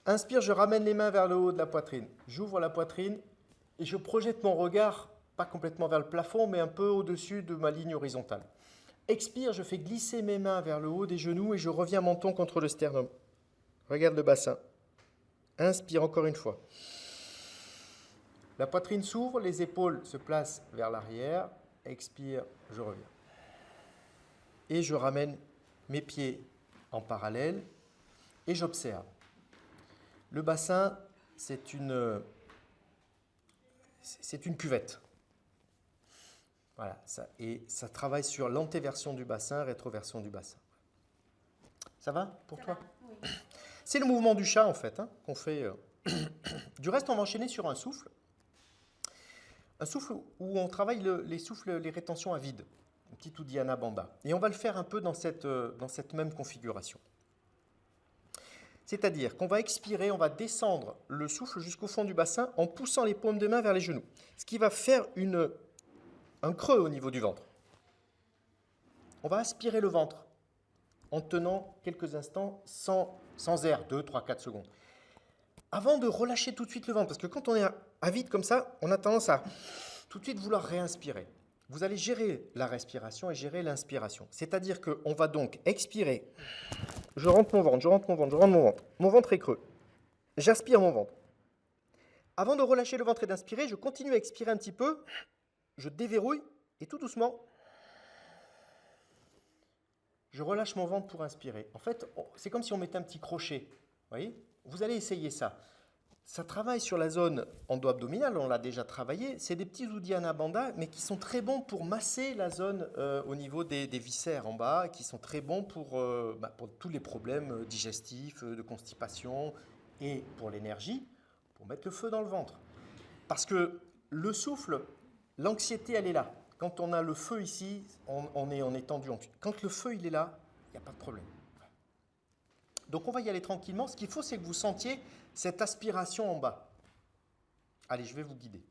Inspire, je ramène les mains vers le haut de la poitrine. J'ouvre la poitrine et je projette mon regard, pas complètement vers le plafond, mais un peu au-dessus de ma ligne horizontale. Expire, je fais glisser mes mains vers le haut des genoux et je reviens menton contre le sternum. Regarde le bassin. Inspire encore une fois. La poitrine s'ouvre, les épaules se placent vers l'arrière. Expire, je reviens. Et je ramène mes pieds en parallèle et j'observe. Le bassin, c'est une cuvette. Voilà, et ça travaille sur l'antéversion du bassin, rétroversion du bassin. Ça va pour toi? Oui. C'est le mouvement du chat en fait, qu'on fait. Du reste, on va enchaîner sur un souffle. Un souffle où on travaille les souffles, les rétentions à vide. Un petit Uddiyana Bandha. Et on va le faire un peu dans cette même configuration. C'est-à-dire qu'on va expirer, on va descendre le souffle jusqu'au fond du bassin en poussant les paumes de main vers les genoux. Ce qui va faire un creux au niveau du ventre. On va aspirer le ventre en tenant quelques instants sans air, 2, 3, 4 secondes. Avant de relâcher tout de suite le ventre, parce que quand on est à vide comme ça, on a tendance à tout de suite vouloir réinspirer. Vous allez gérer la respiration et gérer l'inspiration. C'est-à-dire qu'on va donc expirer. Je rentre mon ventre, je rentre mon ventre, je rentre mon ventre. Mon ventre est creux. J'aspire mon ventre. Avant de relâcher le ventre et d'inspirer, je continue à expirer un petit peu. Je déverrouille et tout doucement, je relâche mon ventre pour inspirer. En fait, c'est comme si on mettait un petit crochet. Vous voyez? Vous allez essayer ça. Ça travaille sur la zone endo-abdominale, on l'a déjà travaillé. C'est des petits Uddiyana Bandha, mais qui sont très bons pour masser la zone au niveau des viscères en bas, qui sont très bons pour tous les problèmes digestifs, de constipation, et pour l'énergie, pour mettre le feu dans le ventre. Parce que le souffle, l'anxiété, elle est là. Quand on a le feu ici, on est tendu. Quand le feu, il est là, il n'y a pas de problème. Donc on va y aller tranquillement. Ce qu'il faut, c'est que vous sentiez cette aspiration en bas. Allez, je vais vous guider.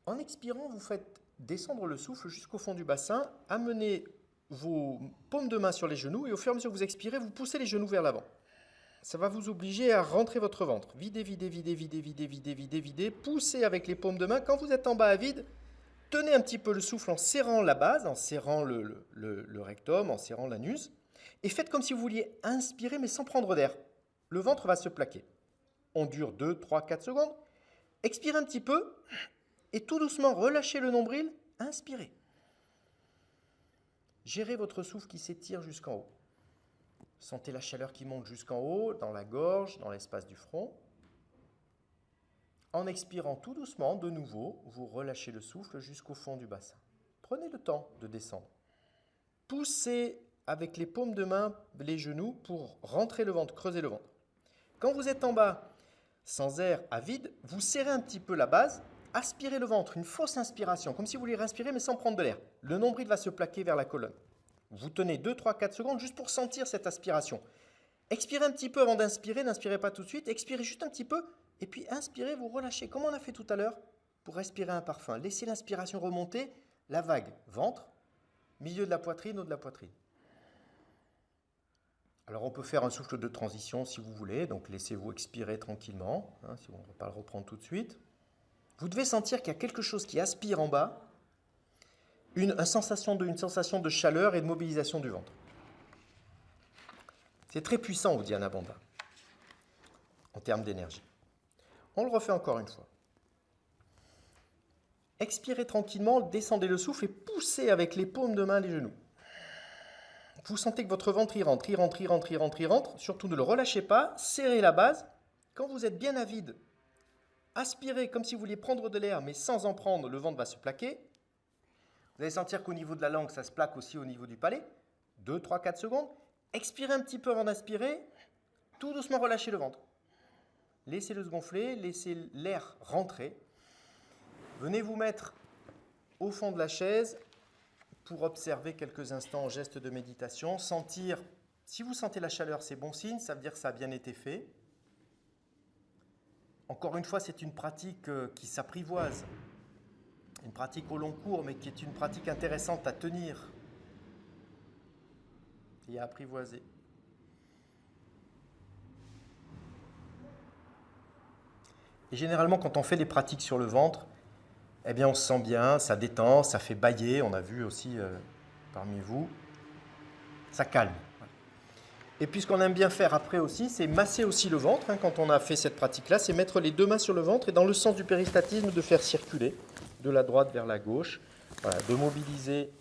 En expirant, vous faites descendre le souffle jusqu'au fond du bassin, amenez vos paumes de main sur les genoux et au fur et à mesure que vous expirez, vous poussez les genoux vers l'avant. Ça va vous obliger à rentrer votre ventre. Videz, videz, videz, videz, videz, videz, videz, videz. Poussez avec les paumes de main. Quand vous êtes en bas à vide, tenez un petit peu le souffle en serrant la base, en serrant le rectum, en serrant l'anus. Et faites comme si vous vouliez inspirer, mais sans prendre d'air. Le ventre va se plaquer. On dure 2, 3, 4 secondes. Expirez un petit peu et tout doucement relâchez le nombril. Inspirez. Gérez votre souffle qui s'étire jusqu'en haut. Sentez la chaleur qui monte jusqu'en haut, dans la gorge, dans l'espace du front. En expirant tout doucement, de nouveau, vous relâchez le souffle jusqu'au fond du bassin. Prenez le temps de descendre. Poussez avec les paumes de main les genoux pour rentrer le ventre, creuser le ventre. Quand vous êtes en bas, sans air, à vide, vous serrez un petit peu la base, aspirez le ventre, une fausse inspiration, comme si vous vouliez respirer mais sans prendre de l'air. Le nombril va se plaquer vers la colonne. Vous tenez 2, 3, 4 secondes juste pour sentir cette aspiration. Expirez un petit peu avant d'inspirer, n'inspirez pas tout de suite, expirez juste un petit peu, et puis inspirez, vous relâchez, comme on a fait tout à l'heure, pour respirer un parfum. Laissez l'inspiration remonter, la vague, ventre, milieu de la poitrine, haut de la poitrine. Alors on peut faire un souffle de transition si vous voulez, donc laissez-vous expirer tranquillement, si on ne va pas le reprendre tout de suite. Vous devez sentir qu'il y a quelque chose qui aspire en bas, une sensation de chaleur et de mobilisation du ventre. C'est très puissant, Uddiyana Bandha, en termes d'énergie. On le refait encore une fois. Expirez tranquillement, descendez le souffle et poussez avec les paumes de main les genoux. Vous sentez que votre ventre y rentre, y rentre. Surtout ne le relâchez pas, serrez la base. Quand vous êtes bien à vide, aspirez comme si vous vouliez prendre de l'air, mais sans en prendre, le ventre va se plaquer. Vous allez sentir qu'au niveau de la langue, ça se plaque aussi au niveau du palais. 2, 3, 4 secondes. Expirez un petit peu avant d'inspirer. Tout doucement relâchez le ventre. Laissez-le se gonfler, laissez l'air rentrer. Venez vous mettre au fond de la chaise pour observer quelques instants en geste de méditation. Sentir, si vous sentez la chaleur, c'est bon signe, ça veut dire que ça a bien été fait. Encore une fois, c'est une pratique qui s'apprivoise. Une pratique au long cours, mais qui est une pratique intéressante à tenir et à apprivoiser. Et généralement, quand on fait des pratiques sur le ventre, eh bien, on se sent bien, ça détend, ça fait bâiller, on a vu aussi parmi vous, ça calme. Et puis ce qu'on aime bien faire après aussi, c'est masser aussi le ventre, quand on a fait cette pratique-là, c'est mettre les deux mains sur le ventre et dans le sens du péristatisme, de faire circuler de la droite vers la gauche, voilà, de mobiliser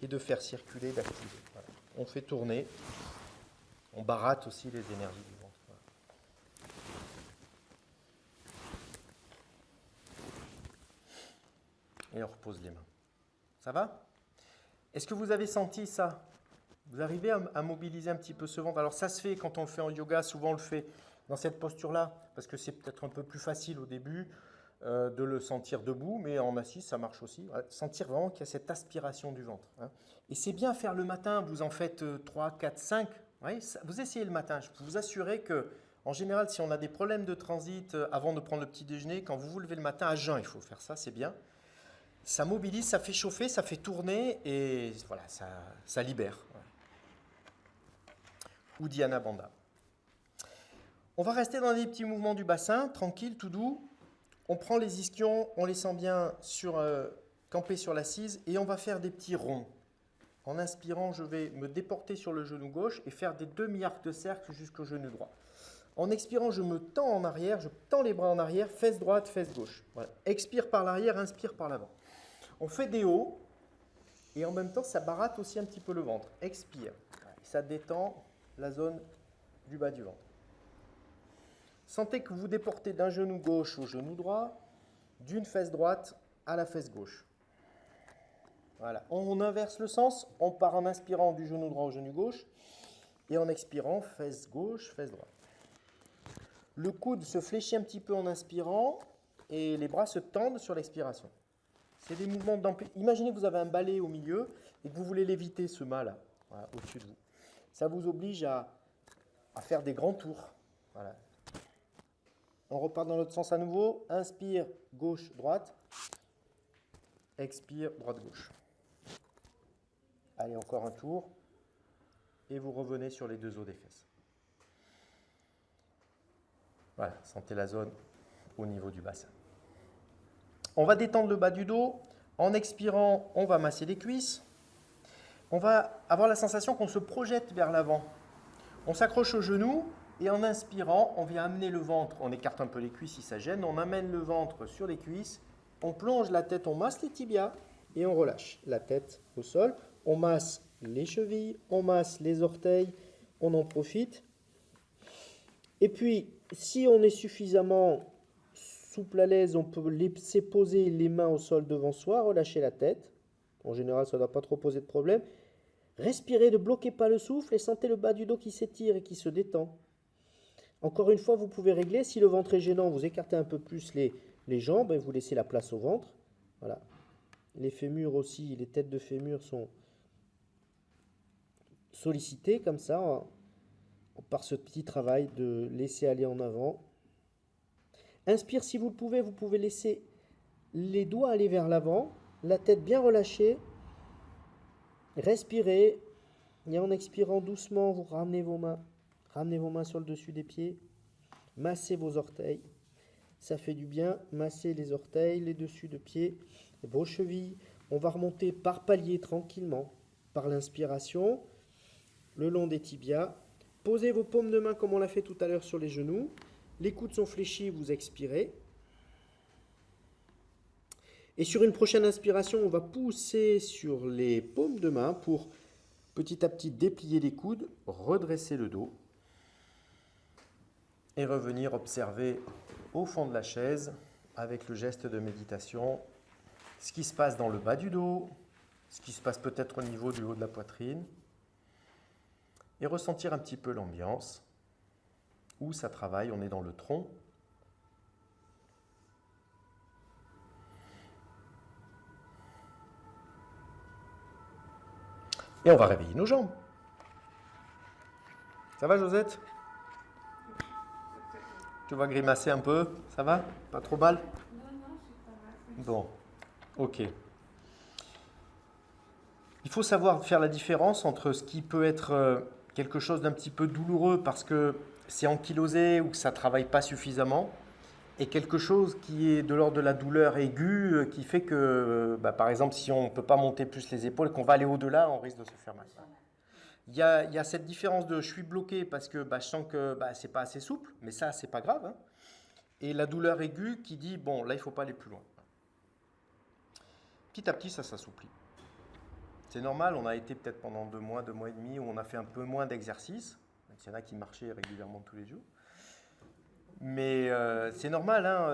et de faire circuler, d'activer. Voilà. On fait tourner, on baratte aussi les énergies du ventre. Voilà. Et on repose les mains. Ça va? Est-ce que vous avez senti ça? Vous arrivez à mobiliser un petit peu ce ventre? Alors ça se fait quand on le fait en yoga, souvent on le fait dans cette posture-là, parce que c'est peut-être un peu plus facile au début de le sentir debout, mais en assis, ça marche aussi. Sentir vraiment qu'il y a cette aspiration du ventre. Et c'est bien faire le matin, vous en faites 3, 4, 5. Vous essayez le matin, je peux vous assurer que, en général, si on a des problèmes de transit avant de prendre le petit déjeuner, quand vous vous levez le matin à jeun, il faut faire ça, c'est bien. Ça mobilise, ça fait chauffer, ça fait tourner et voilà, ça libère. Uddiyana Bandha. On va rester dans des petits mouvements du bassin, tranquille, tout doux. On prend les ischions, on les sent bien campés sur l'assise et on va faire des petits ronds. En inspirant, je vais me déporter sur le genou gauche et faire des demi-arcs de cercle jusqu'au genou droit. En expirant, je me tends en arrière, je tends les bras en arrière, fesse droite, fesse gauche. Voilà. Expire par l'arrière, inspire par l'avant. On fait des hauts et en même temps, ça baratte aussi un petit peu le ventre. Expire. Ça détend la zone du bas du ventre. Sentez que vous déportez d'un genou gauche au genou droit, d'une fesse droite à la fesse gauche. Voilà. On inverse le sens, on part en inspirant du genou droit au genou gauche et en expirant, fesse gauche, fesse droite. Le coude se fléchit un petit peu en inspirant et les bras se tendent sur l'expiration. C'est des mouvements d'amplitude. Imaginez que vous avez un balai au milieu et que vous voulez l'éviter, ce mât-là, voilà, au-dessus de vous. Ça vous oblige à faire des grands tours. Voilà. On repart dans l'autre sens à nouveau. Inspire, gauche, droite. Expire, droite, gauche. Allez, encore un tour. Et vous revenez sur les deux os des fesses. Voilà, sentez la zone au niveau du bassin. On va détendre le bas du dos. En expirant, on va masser les cuisses. On va avoir la sensation qu'on se projette vers l'avant. On s'accroche aux genoux et en inspirant, on vient amener le ventre. On écarte un peu les cuisses si ça gêne. On amène le ventre sur les cuisses. On plonge la tête, on masse les tibias et on relâche la tête au sol. On masse les chevilles, on masse les orteils, on en profite. Et puis, si on est suffisamment souple à l'aise, on peut laisser poser les mains au sol devant soi, relâcher la tête. En général, ça ne doit pas trop poser de problème. Respirez, ne bloquez pas le souffle et sentez le bas du dos qui s'étire et qui se détend. Encore une fois, vous pouvez régler. Si le ventre est gênant, vous écartez un peu plus les jambes et vous laissez la place au ventre. Voilà. Les fémurs aussi, les têtes de fémur sont sollicitées comme ça, par ce petit travail de laisser aller en avant. Inspire si vous le pouvez, vous pouvez laisser les doigts aller vers l'avant, la tête bien relâchée. Respirez et en expirant doucement, vous ramenez vos mains. Ramenez vos mains sur le dessus des pieds. Massez vos orteils. Ça fait du bien. Massez les orteils, les dessus de pieds, vos chevilles. On va remonter par paliers tranquillement. Par l'inspiration, le long des tibias. Posez vos paumes de main comme on l'a fait tout à l'heure sur les genoux. Les coudes sont fléchis, vous expirez. Et sur une prochaine inspiration, on va pousser sur les paumes de main pour petit à petit déplier les coudes, redresser le dos et revenir observer au fond de la chaise avec le geste de méditation ce qui se passe dans le bas du dos, ce qui se passe peut-être au niveau du haut de la poitrine et ressentir un petit peu l'ambiance où ça travaille, on est dans le tronc. Et on va réveiller nos jambes. Ça va, Josette? Tu vas grimacer un peu? Ça va? Pas trop mal? Non, je suis pas mal. Bon, ok. Il faut savoir faire la différence entre ce qui peut être quelque chose d'un petit peu douloureux parce que c'est ankylosé ou que ça ne travaille pas suffisamment, et quelque chose qui est de l'ordre de la douleur aiguë qui fait que, par exemple, si on ne peut pas monter plus les épaules et qu'on va aller au-delà, on risque de se faire mal. Il y a cette différence de je suis bloqué parce que je sens que c'est pas assez souple, mais ça, c'est pas grave. Hein. Et la douleur aiguë qui dit, bon, là, il ne faut pas aller plus loin. Petit à petit, ça s'assouplit. C'est normal, on a été peut-être pendant 2 mois et demi, où on a fait un peu moins d'exercice. Il y en a qui marchaient régulièrement tous les jours. Mais c'est normal, hein,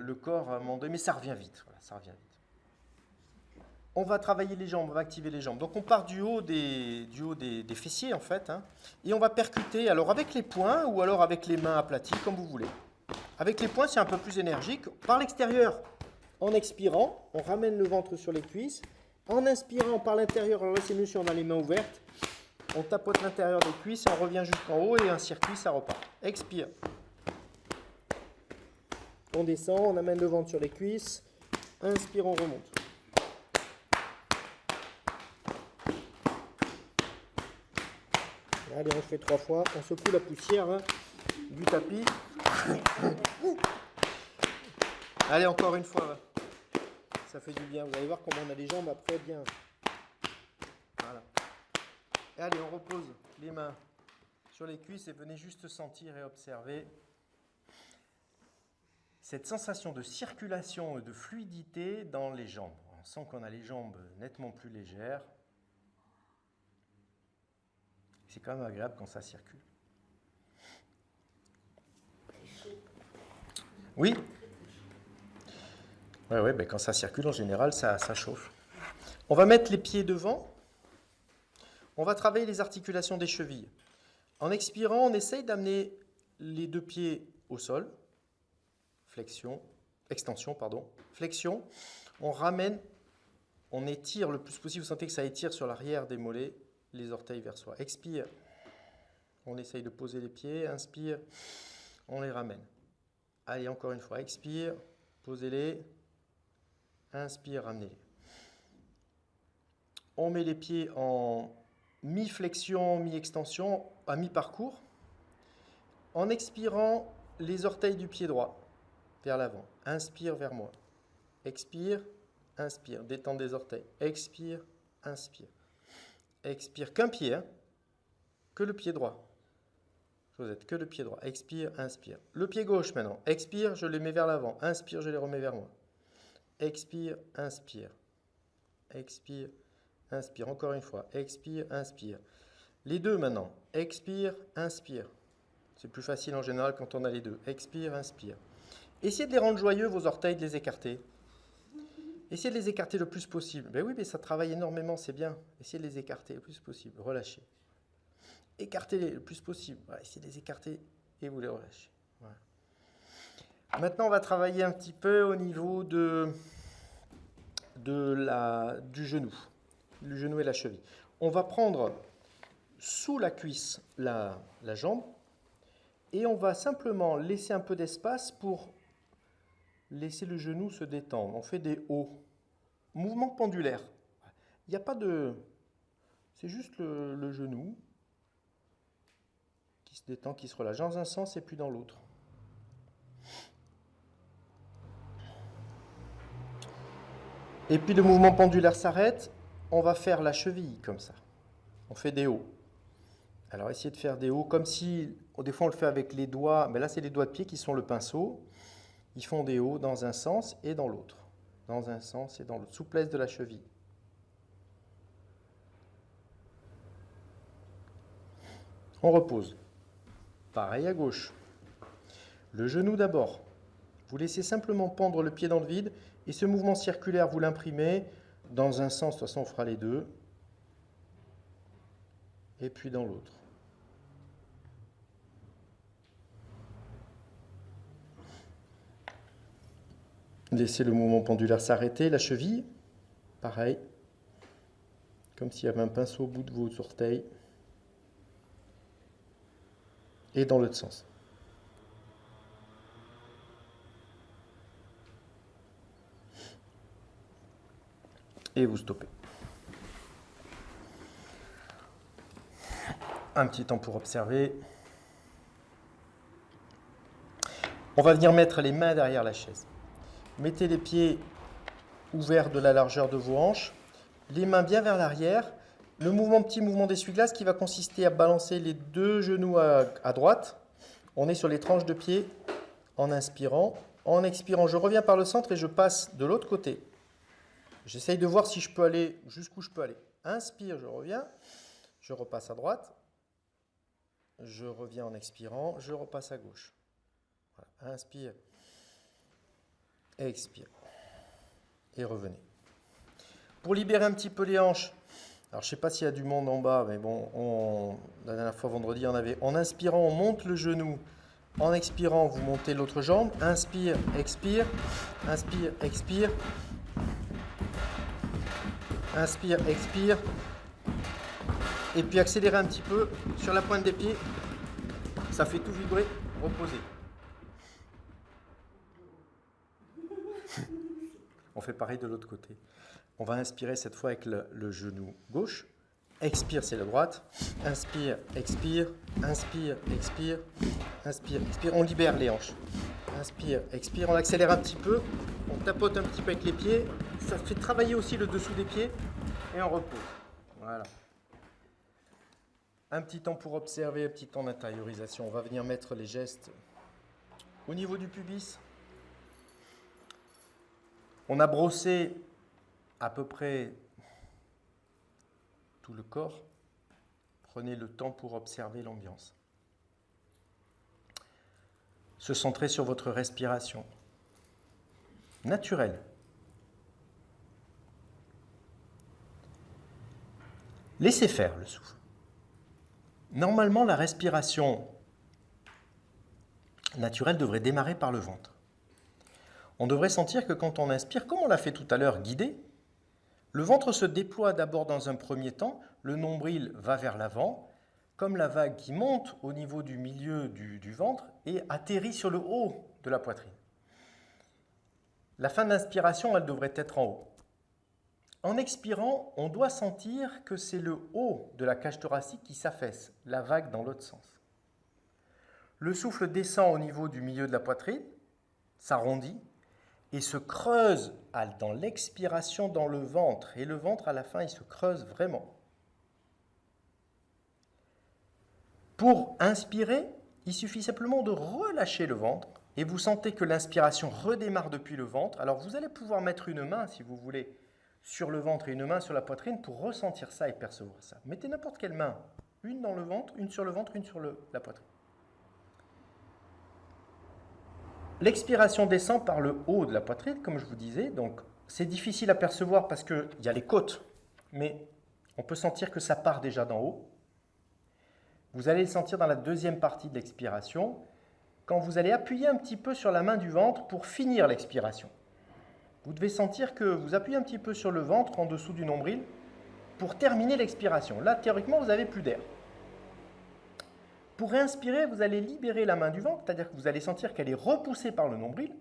le corps, à un moment donné, mais ça revient vite. Voilà, ça revient vite. On va travailler les jambes, on va activer les jambes. Donc on part du haut des fessiers, en fait, hein, et on va percuter, alors avec les poings ou alors avec les mains aplaties, comme vous voulez. Avec les poings, c'est un peu plus énergique. Par l'extérieur, en expirant, on ramène le ventre sur les cuisses. En inspirant par l'intérieur, alors là c'est mieux si on a les mains ouvertes. On tapote l'intérieur des cuisses et on revient jusqu'en haut et un circuit, ça repart. Expire. On descend, on amène le ventre sur les cuisses. Inspire, on remonte. Allez, on fait 3 fois. On secoue la poussière hein, du tapis. Allez, encore une fois. Ça fait du bien. Vous allez voir comment on a les jambes après bien. Voilà. Et allez, on repose les mains sur les cuisses et venez juste sentir et observer cette sensation de circulation et de fluidité dans les jambes. On sent qu'on a les jambes nettement plus légères. C'est quand même agréable quand ça circule. Oui. Oui, quand ça circule, en général, ça chauffe. On va mettre les pieds devant. On va travailler les articulations des chevilles. En expirant, on essaye d'amener les 2 pieds au sol. Extension. Flexion. On ramène, on étire le plus possible. Vous sentez que ça étire sur l'arrière des mollets, les orteils vers soi. Expire. On essaye de poser les pieds. Inspire. On les ramène. Allez, encore une fois. Expire. Posez-les. Inspire, ramenez-les. On met les pieds en mi-flexion, mi-extension, à mi-parcours. En expirant, les orteils du pied droit vers l'avant. Inspire vers moi. Expire, inspire. Détente des orteils. Expire, inspire. Expire, qu'un pied, hein. Que le pied droit. Josette, que le pied droit. Expire, inspire. Le pied gauche maintenant. Expire, je les mets vers l'avant. Inspire, je les remets vers moi. Expire, inspire. Expire, inspire. Encore une fois. Expire, inspire. Les deux maintenant. Expire, inspire. C'est plus facile en général quand on a les deux. Expire, inspire. Essayez de les rendre joyeux, vos orteils, de les écarter. Essayez de les écarter le plus possible. Ben oui, mais ça travaille énormément, c'est bien. Essayez de les écarter le plus possible. Relâchez. Écartez-les le plus possible. Voilà, essayez de les écarter et vous les relâchez. Voilà. Maintenant, on va travailler un petit peu au niveau du genou. Le genou et la cheville. On va prendre sous la cuisse la jambe et on va simplement laisser un peu d'espace pour laisser le genou se détendre. On fait des hauts. Mouvement pendulaire. Il n'y a pas de... C'est juste le genou qui se détend, qui se relâche dans un sens et puis dans l'autre. Et puis le mouvement pendulaire s'arrête. On va faire la cheville comme ça. On fait des hauts. Alors essayez de faire des hauts comme si... Des fois on le fait avec les doigts. Mais là c'est les doigts de pied qui sont le pinceau. Ils font des hauts dans un sens et dans l'autre. Dans un sens et dans l'autre. Souplesse de la cheville. On repose. Pareil à gauche. Le genou d'abord. Vous laissez simplement pendre le pied dans le vide et ce mouvement circulaire, vous l'imprimez dans un sens. De toute façon, on fera les deux. Et puis dans l'autre. Laissez le mouvement pendulaire s'arrêter. La cheville, pareil. Comme s'il y avait un pinceau au bout de vos orteils. Et dans l'autre sens. Et vous stoppez. Un petit temps pour observer. On va venir mettre les mains derrière la chaise. Mettez les pieds ouverts de la largeur de vos hanches, les mains bien vers l'arrière. Le petit mouvement d'essuie-glace qui va consister à balancer les deux genoux à droite. On est sur les tranches de pied en inspirant. En expirant, je reviens par le centre et je passe de l'autre côté. J'essaye de voir si je peux aller jusqu'où je peux aller. Inspire, je reviens. Je repasse à droite. Je reviens en expirant. Je repasse à gauche. Voilà. Inspire. Expire. Et revenez. Pour libérer un petit peu les hanches, alors je ne sais pas s'il y a du monde en bas, mais bon, la dernière fois vendredi, on avait. En inspirant, on monte le genou. En expirant, vous montez l'autre jambe. Inspire, expire. Inspire, expire. Inspire, expire. Et puis accélérez un petit peu sur la pointe des pieds. Ça fait tout vibrer. Reposez. On fait pareil de l'autre côté. On va inspirer cette fois avec le genou gauche. Expire, c'est la droite. Inspire, expire. Inspire, expire. Inspire, expire. On libère les hanches. Inspire, expire. On accélère un petit peu. On tapote un petit peu avec les pieds. Ça fait travailler aussi le dessous des pieds. Et on repose. Voilà. Un petit temps pour observer, un petit temps d'intériorisation. On va venir mettre les gestes au niveau du pubis. On a brossé à peu près tout le corps. Prenez le temps pour observer l'ambiance. Se centrer sur votre respiration. Naturelle. Laissez faire le souffle. Normalement, la respiration naturelle devrait démarrer par le ventre. On devrait sentir que quand on inspire, comme on l'a fait tout à l'heure, guidé, le ventre se déploie d'abord dans un premier temps, le nombril va vers l'avant, comme la vague qui monte au niveau du milieu du ventre et atterrit sur le haut de la poitrine. La fin de l'inspiration, elle devrait être en haut. En expirant, on doit sentir que c'est le haut de la cage thoracique qui s'affaisse, la vague dans l'autre sens. Le souffle descend au niveau du milieu de la poitrine, s'arrondit, et se creuse dans l'expiration dans le ventre. Et le ventre, à la fin, il se creuse vraiment. Pour inspirer, il suffit simplement de relâcher le ventre et vous sentez que l'inspiration redémarre depuis le ventre. Alors vous allez pouvoir mettre une main, si vous voulez, sur le ventre et une main sur la poitrine pour ressentir ça et percevoir ça. Mettez n'importe quelle main, Une dans le ventre, une sur le ventre, une sur la poitrine. L'expiration descend par le haut de la poitrine, comme je vous disais. Donc, c'est difficile à percevoir parce qu'il y a les côtes, mais on peut sentir que ça part déjà d'en haut. Vous allez le sentir dans la deuxième partie de l'expiration, quand vous allez appuyer un petit peu sur la main du ventre pour finir l'expiration. Vous devez sentir que vous appuyez un petit peu sur le ventre en dessous du nombril pour terminer l'expiration. Là, théoriquement, vous n'avez plus d'air. Pour réinspirer, vous allez libérer la main du ventre, c'est-à-dire que vous allez sentir qu'elle est repoussée par le nombril.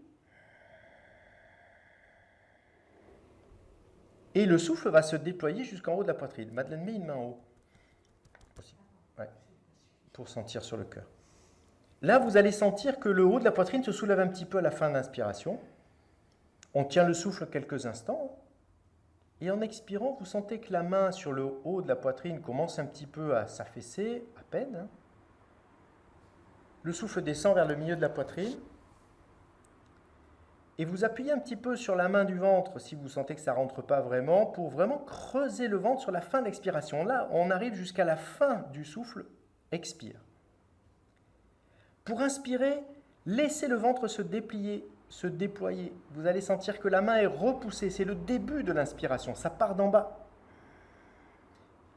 Et le souffle va se déployer jusqu'en haut de la poitrine. Madeleine, met une main en haut. Ouais, pour sentir sur le cœur. Là, vous allez sentir que le haut de la poitrine se soulève un petit peu à la fin de l'inspiration. On tient le souffle quelques instants. Et en expirant, vous sentez que la main sur le haut de la poitrine commence un petit peu à s'affaisser, à peine. Le souffle descend vers le milieu de la poitrine. Et vous appuyez un petit peu sur la main du ventre si vous sentez que ça ne rentre pas vraiment, pour vraiment creuser le ventre sur la fin de l'expiration. Là, on arrive jusqu'à la fin du souffle. Expire. Pour inspirer, laissez le ventre se déplier, se déployer. Vous allez sentir que la main est repoussée. C'est le début de l'inspiration. Ça part d'en bas.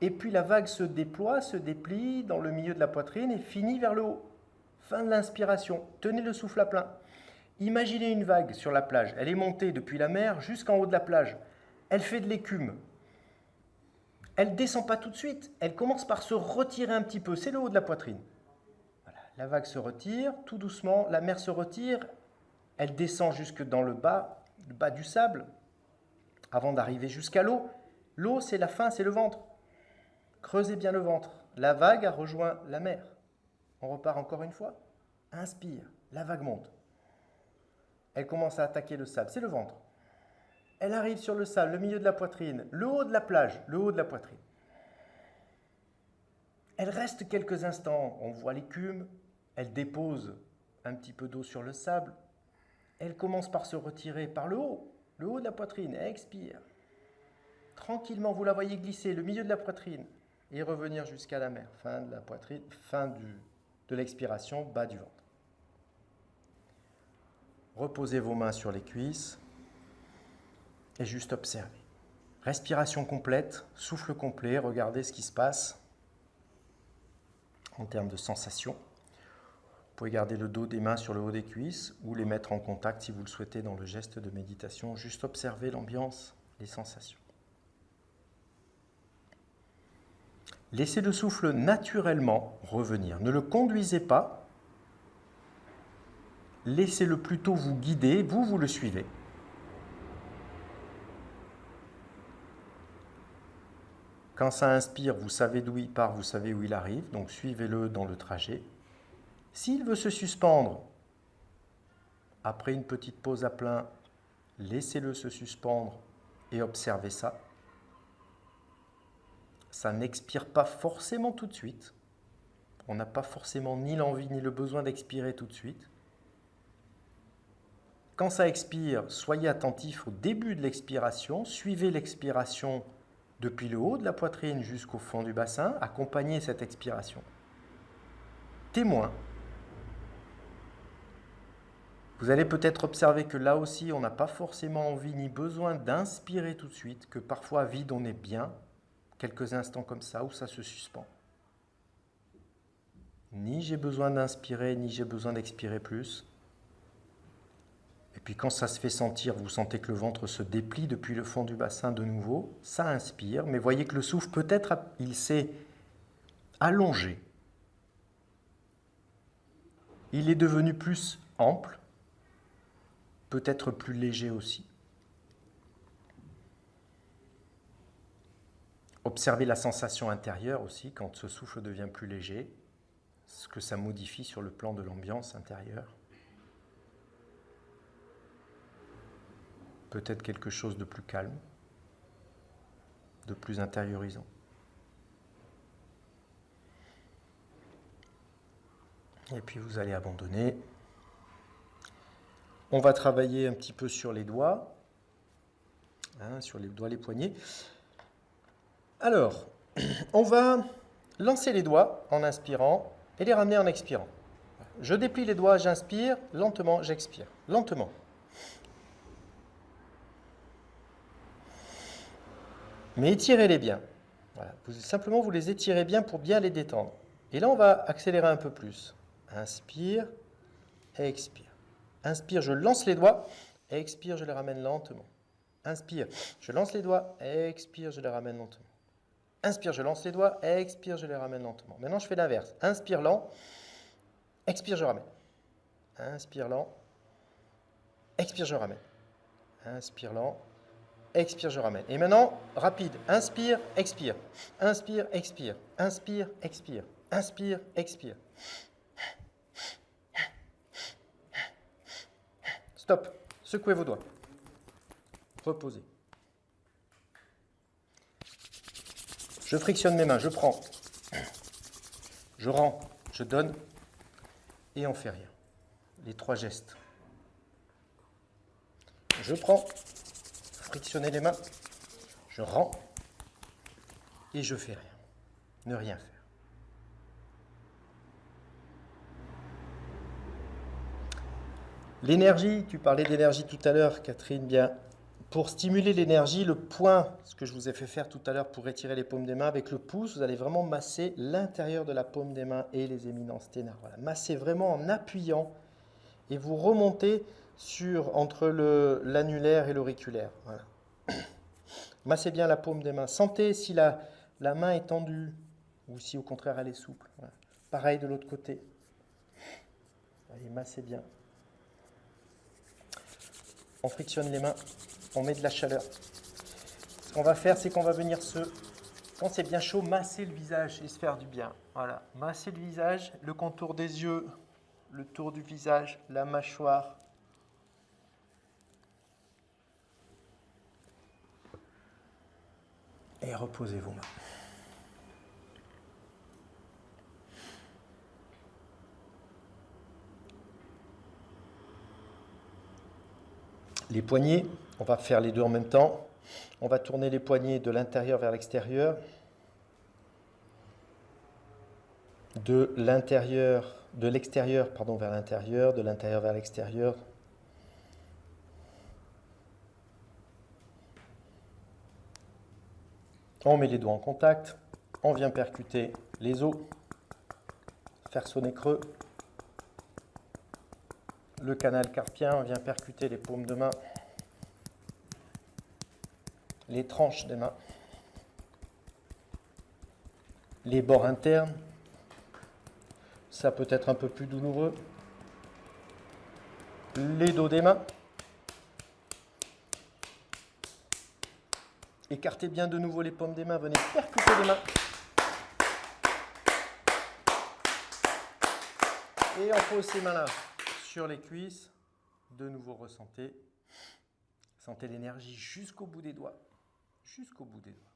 Et puis la vague se déploie, se déplie dans le milieu de la poitrine et finit vers le haut. Fin de l'inspiration. Tenez le souffle à plein. Imaginez une vague sur la plage. Elle est montée depuis la mer jusqu'en haut de la plage. Elle fait de l'écume. Elle ne descend pas tout de suite. Elle commence par se retirer un petit peu. C'est le haut de la poitrine. Voilà. La vague se retire tout doucement. La mer se retire. Elle descend jusque dans le bas du sable, avant d'arriver jusqu'à l'eau. L'eau, c'est la fin, c'est le ventre. Creusez bien le ventre. La vague a rejoint la mer. On repart encore une fois. Inspire. La vague monte. Elle commence à attaquer le sable. C'est le ventre. Elle arrive sur le sable, le milieu de la poitrine, le haut de la plage, le haut de la poitrine. Elle reste quelques instants. On voit l'écume. Elle dépose un petit peu d'eau sur le sable. Elle commence par se retirer par le haut de la poitrine. Elle expire. Tranquillement, vous la voyez glisser le milieu de la poitrine et revenir jusqu'à la mer. Fin de la poitrine, de l'expiration, bas du ventre. Reposez vos mains sur les cuisses et juste observez. Respiration complète, souffle complet, regardez ce qui se passe en termes de sensations. Vous pouvez garder le dos des mains sur le haut des cuisses ou les mettre en contact si vous le souhaitez dans le geste de méditation. Juste observer l'ambiance, les sensations. Laissez le souffle naturellement revenir. Ne le conduisez pas. Laissez-le plutôt vous guider, vous le suivez. Quand ça inspire, vous savez d'où il part, vous savez où il arrive, donc suivez-le dans le trajet. S'il veut se suspendre, après une petite pause à plein, laissez-le se suspendre et observez ça. Ça n'expire pas forcément tout de suite. On n'a pas forcément ni l'envie ni le besoin d'expirer tout de suite. Quand ça expire, soyez attentif au début de l'expiration, suivez l'expiration depuis le haut de la poitrine jusqu'au fond du bassin, accompagnez cette expiration. Témoin. Vous allez peut-être observer que là aussi, on n'a pas forcément envie ni besoin d'inspirer tout de suite, que parfois à vide, on est bien, quelques instants comme ça, où ça se suspend. Ni j'ai besoin d'inspirer, ni j'ai besoin d'expirer plus. Et puis quand ça se fait sentir, vous sentez que le ventre se déplie depuis le fond du bassin de nouveau, ça inspire, mais voyez que le souffle, peut-être, il s'est allongé. Il est devenu plus ample, peut-être plus léger aussi. Observez la sensation intérieure aussi, quand ce souffle devient plus léger, ce que ça modifie sur le plan de l'ambiance intérieure. Peut-être quelque chose de plus calme, de plus intériorisant. Et puis vous allez abandonner. On va travailler un petit peu sur les doigts, sur les doigts, les poignets. Alors, on va lancez les doigts en inspirant et les ramenez en expirant. Je déplie les doigts, j'inspire, lentement, j'expire. Lentement. Mais étirez-les bien. Voilà. Simplement, vous les étirez bien pour bien les détendre. Et là, on va accélérer un peu plus. Inspire, expire. Inspire, je lance les doigts. Expire, je les ramène lentement. Inspire, je lance les doigts. Expire, je les ramène lentement. Inspire, je lance les doigts. Expire, je les ramène lentement. Maintenant, je fais l'inverse. Inspire lent. Expire, je ramène. Inspire lent. Expire, je ramène. Inspire lent. Expire, je ramène. Et maintenant, rapide. Inspire, expire. Inspire, expire. Inspire, expire. Inspire, expire. Stop. Secouez vos doigts. Reposez. Je frictionne mes mains. Je prends. Je rends. Je donne. Et on fait rien. Les 3 gestes. Je prends. Frictionner les mains, je rends et je fais rien. Ne rien faire. L'énergie, tu parlais d'énergie tout à l'heure, Catherine, bien. Pour stimuler l'énergie, le point, ce que je vous ai fait faire tout à l'heure pour étirer les paumes des mains, avec le pouce, vous allez vraiment masser l'intérieur de la paume des mains et les éminences ténars. Voilà. Massez vraiment en appuyant et vous remontez entre l'annulaire et l'auriculaire. Voilà. Massez bien la paume des mains. Sentez si la main est tendue ou si au contraire elle est souple. Voilà. Pareil de l'autre côté. Allez, massez bien. On frictionne les mains, on met de la chaleur. Ce qu'on va faire, c'est qu'on va venir quand c'est bien chaud, masser le visage et se faire du bien. Voilà, masser le visage, le contour des yeux, le tour du visage, la mâchoire. Et reposez vos mains. Les poignets, on va faire les deux en même temps. On va tourner les poignets de l'intérieur vers l'extérieur. De l'extérieur vers l'intérieur, de l'intérieur vers l'extérieur. On met les doigts en contact, on vient percuter les os, faire sonner creux. Le canal carpien, on vient percuter les paumes de main, les tranches des mains, les bords internes. Ça peut être un peu plus douloureux. Les dos des mains. Écartez bien de nouveau les paumes des mains, venez percuter les mains. Et on pose ces mains-là sur les cuisses. De nouveau, ressentez. Sentez l'énergie jusqu'au bout des doigts. Jusqu'au bout des doigts.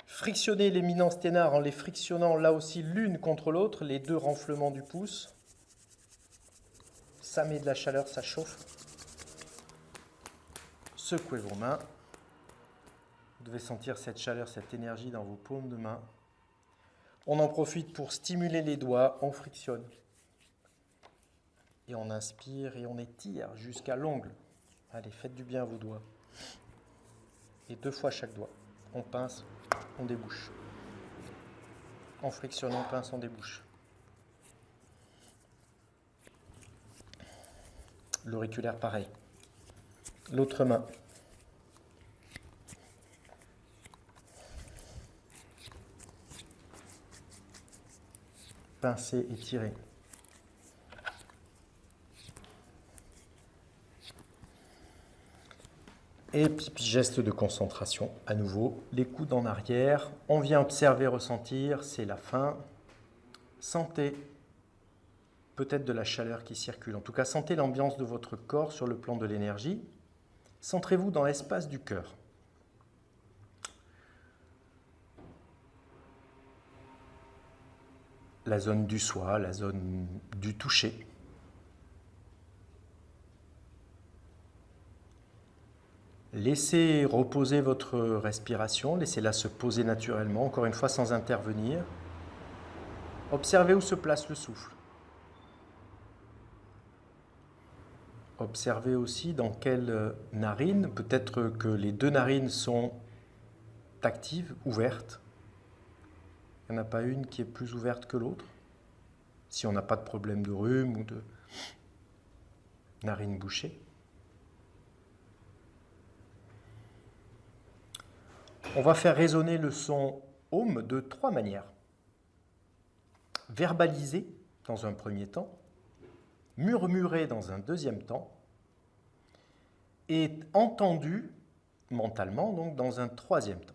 Frictionnez l'éminence ténard en les frictionnant là aussi l'une contre l'autre, les deux renflements du pouce. Ça met de la chaleur, ça chauffe. Secouez vos mains. Vous devez sentir cette chaleur, cette énergie dans vos paumes de main. On en profite pour stimuler les doigts, on frictionne. Et on inspire et on étire jusqu'à l'ongle. Allez, faites du bien à vos doigts. Et 2 fois chaque doigt. On pince, on débouche. On frictionne, on pince, on débouche. L'auriculaire, pareil. L'autre main. Pincer et tirer. Et puis geste de concentration à nouveau. Les coudes en arrière. On vient observer, ressentir. C'est la fin. Sentez peut-être de la chaleur qui circule. En tout cas, sentez l'ambiance de votre corps sur le plan de l'énergie. Centrez-vous dans l'espace du cœur. La zone du soi, la zone du toucher. Laissez reposer votre respiration, laissez-la se poser naturellement, encore une fois sans intervenir. Observez où se place le souffle. Observez aussi dans quelle narine, peut-être que les deux narines sont actives, ouvertes. Il n'y en a pas une qui est plus ouverte que l'autre. Si on n'a pas de problème de rhume ou de narine bouchée. On va faire résonner le son Om de 3 manières. Verbaliser dans un premier temps, murmurer dans un deuxième temps, et entendu mentalement donc dans un troisième temps.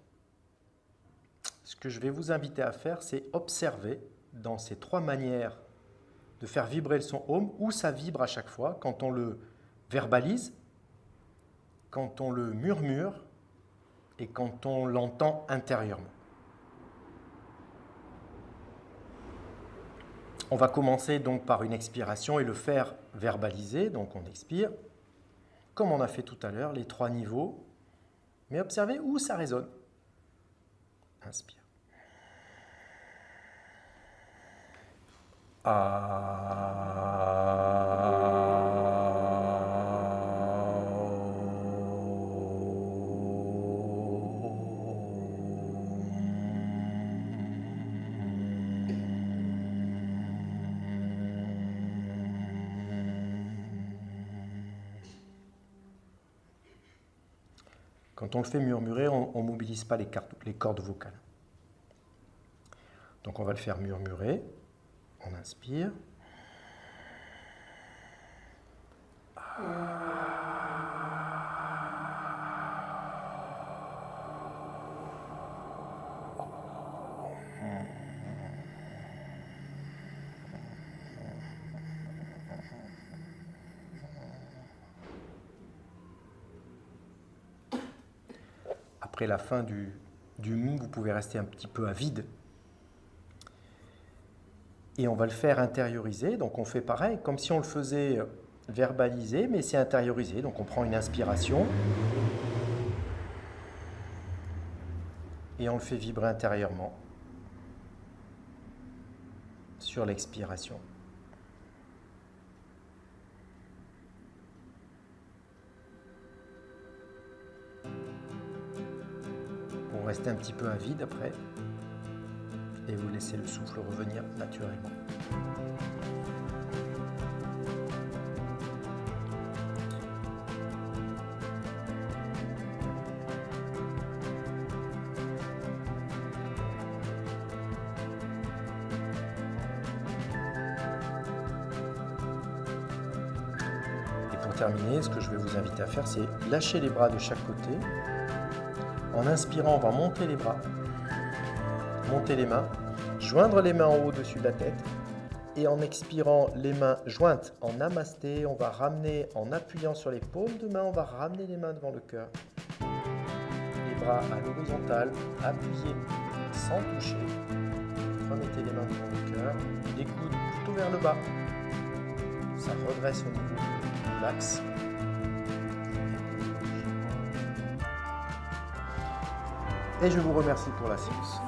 Ce que je vais vous inviter à faire, c'est observer dans ces 3 manières de faire vibrer le son Om, où ça vibre à chaque fois, quand on le verbalise, quand on le murmure et quand on l'entend intérieurement. On va commencer donc par une expiration et le faire verbaliser, donc on expire, comme on a fait tout à l'heure, les 3 niveaux, mais observez où ça résonne. Inspire. Quand on le fait murmurer, on ne mobilise pas les cordes vocales. Donc on va le faire murmurer. On inspire. Après la fin du vous pouvez rester un petit peu à vide. Et on va le faire intérioriser, donc on fait pareil, comme si on le faisait verbaliser, mais c'est intériorisé. Donc on prend une inspiration et on le fait vibrer intérieurement sur l'expiration. Vous restez un petit peu à vide après. Et vous laissez le souffle revenir naturellement. Et pour terminer, ce que je vais vous inviter à faire, c'est lâcher les bras de chaque côté. En inspirant, on va monter les bras. Monter les mains, joindre les mains en haut au-dessus de la tête et en expirant les mains jointes en namasté, on va ramener en appuyant sur les paumes de main, on va ramener les mains devant le cœur. Les bras à l'horizontale, appuyés sans toucher. Remettez les mains devant le cœur, les coudes plutôt vers le bas. Ça redresse au niveau de l'axe. Et je vous remercie pour la séance.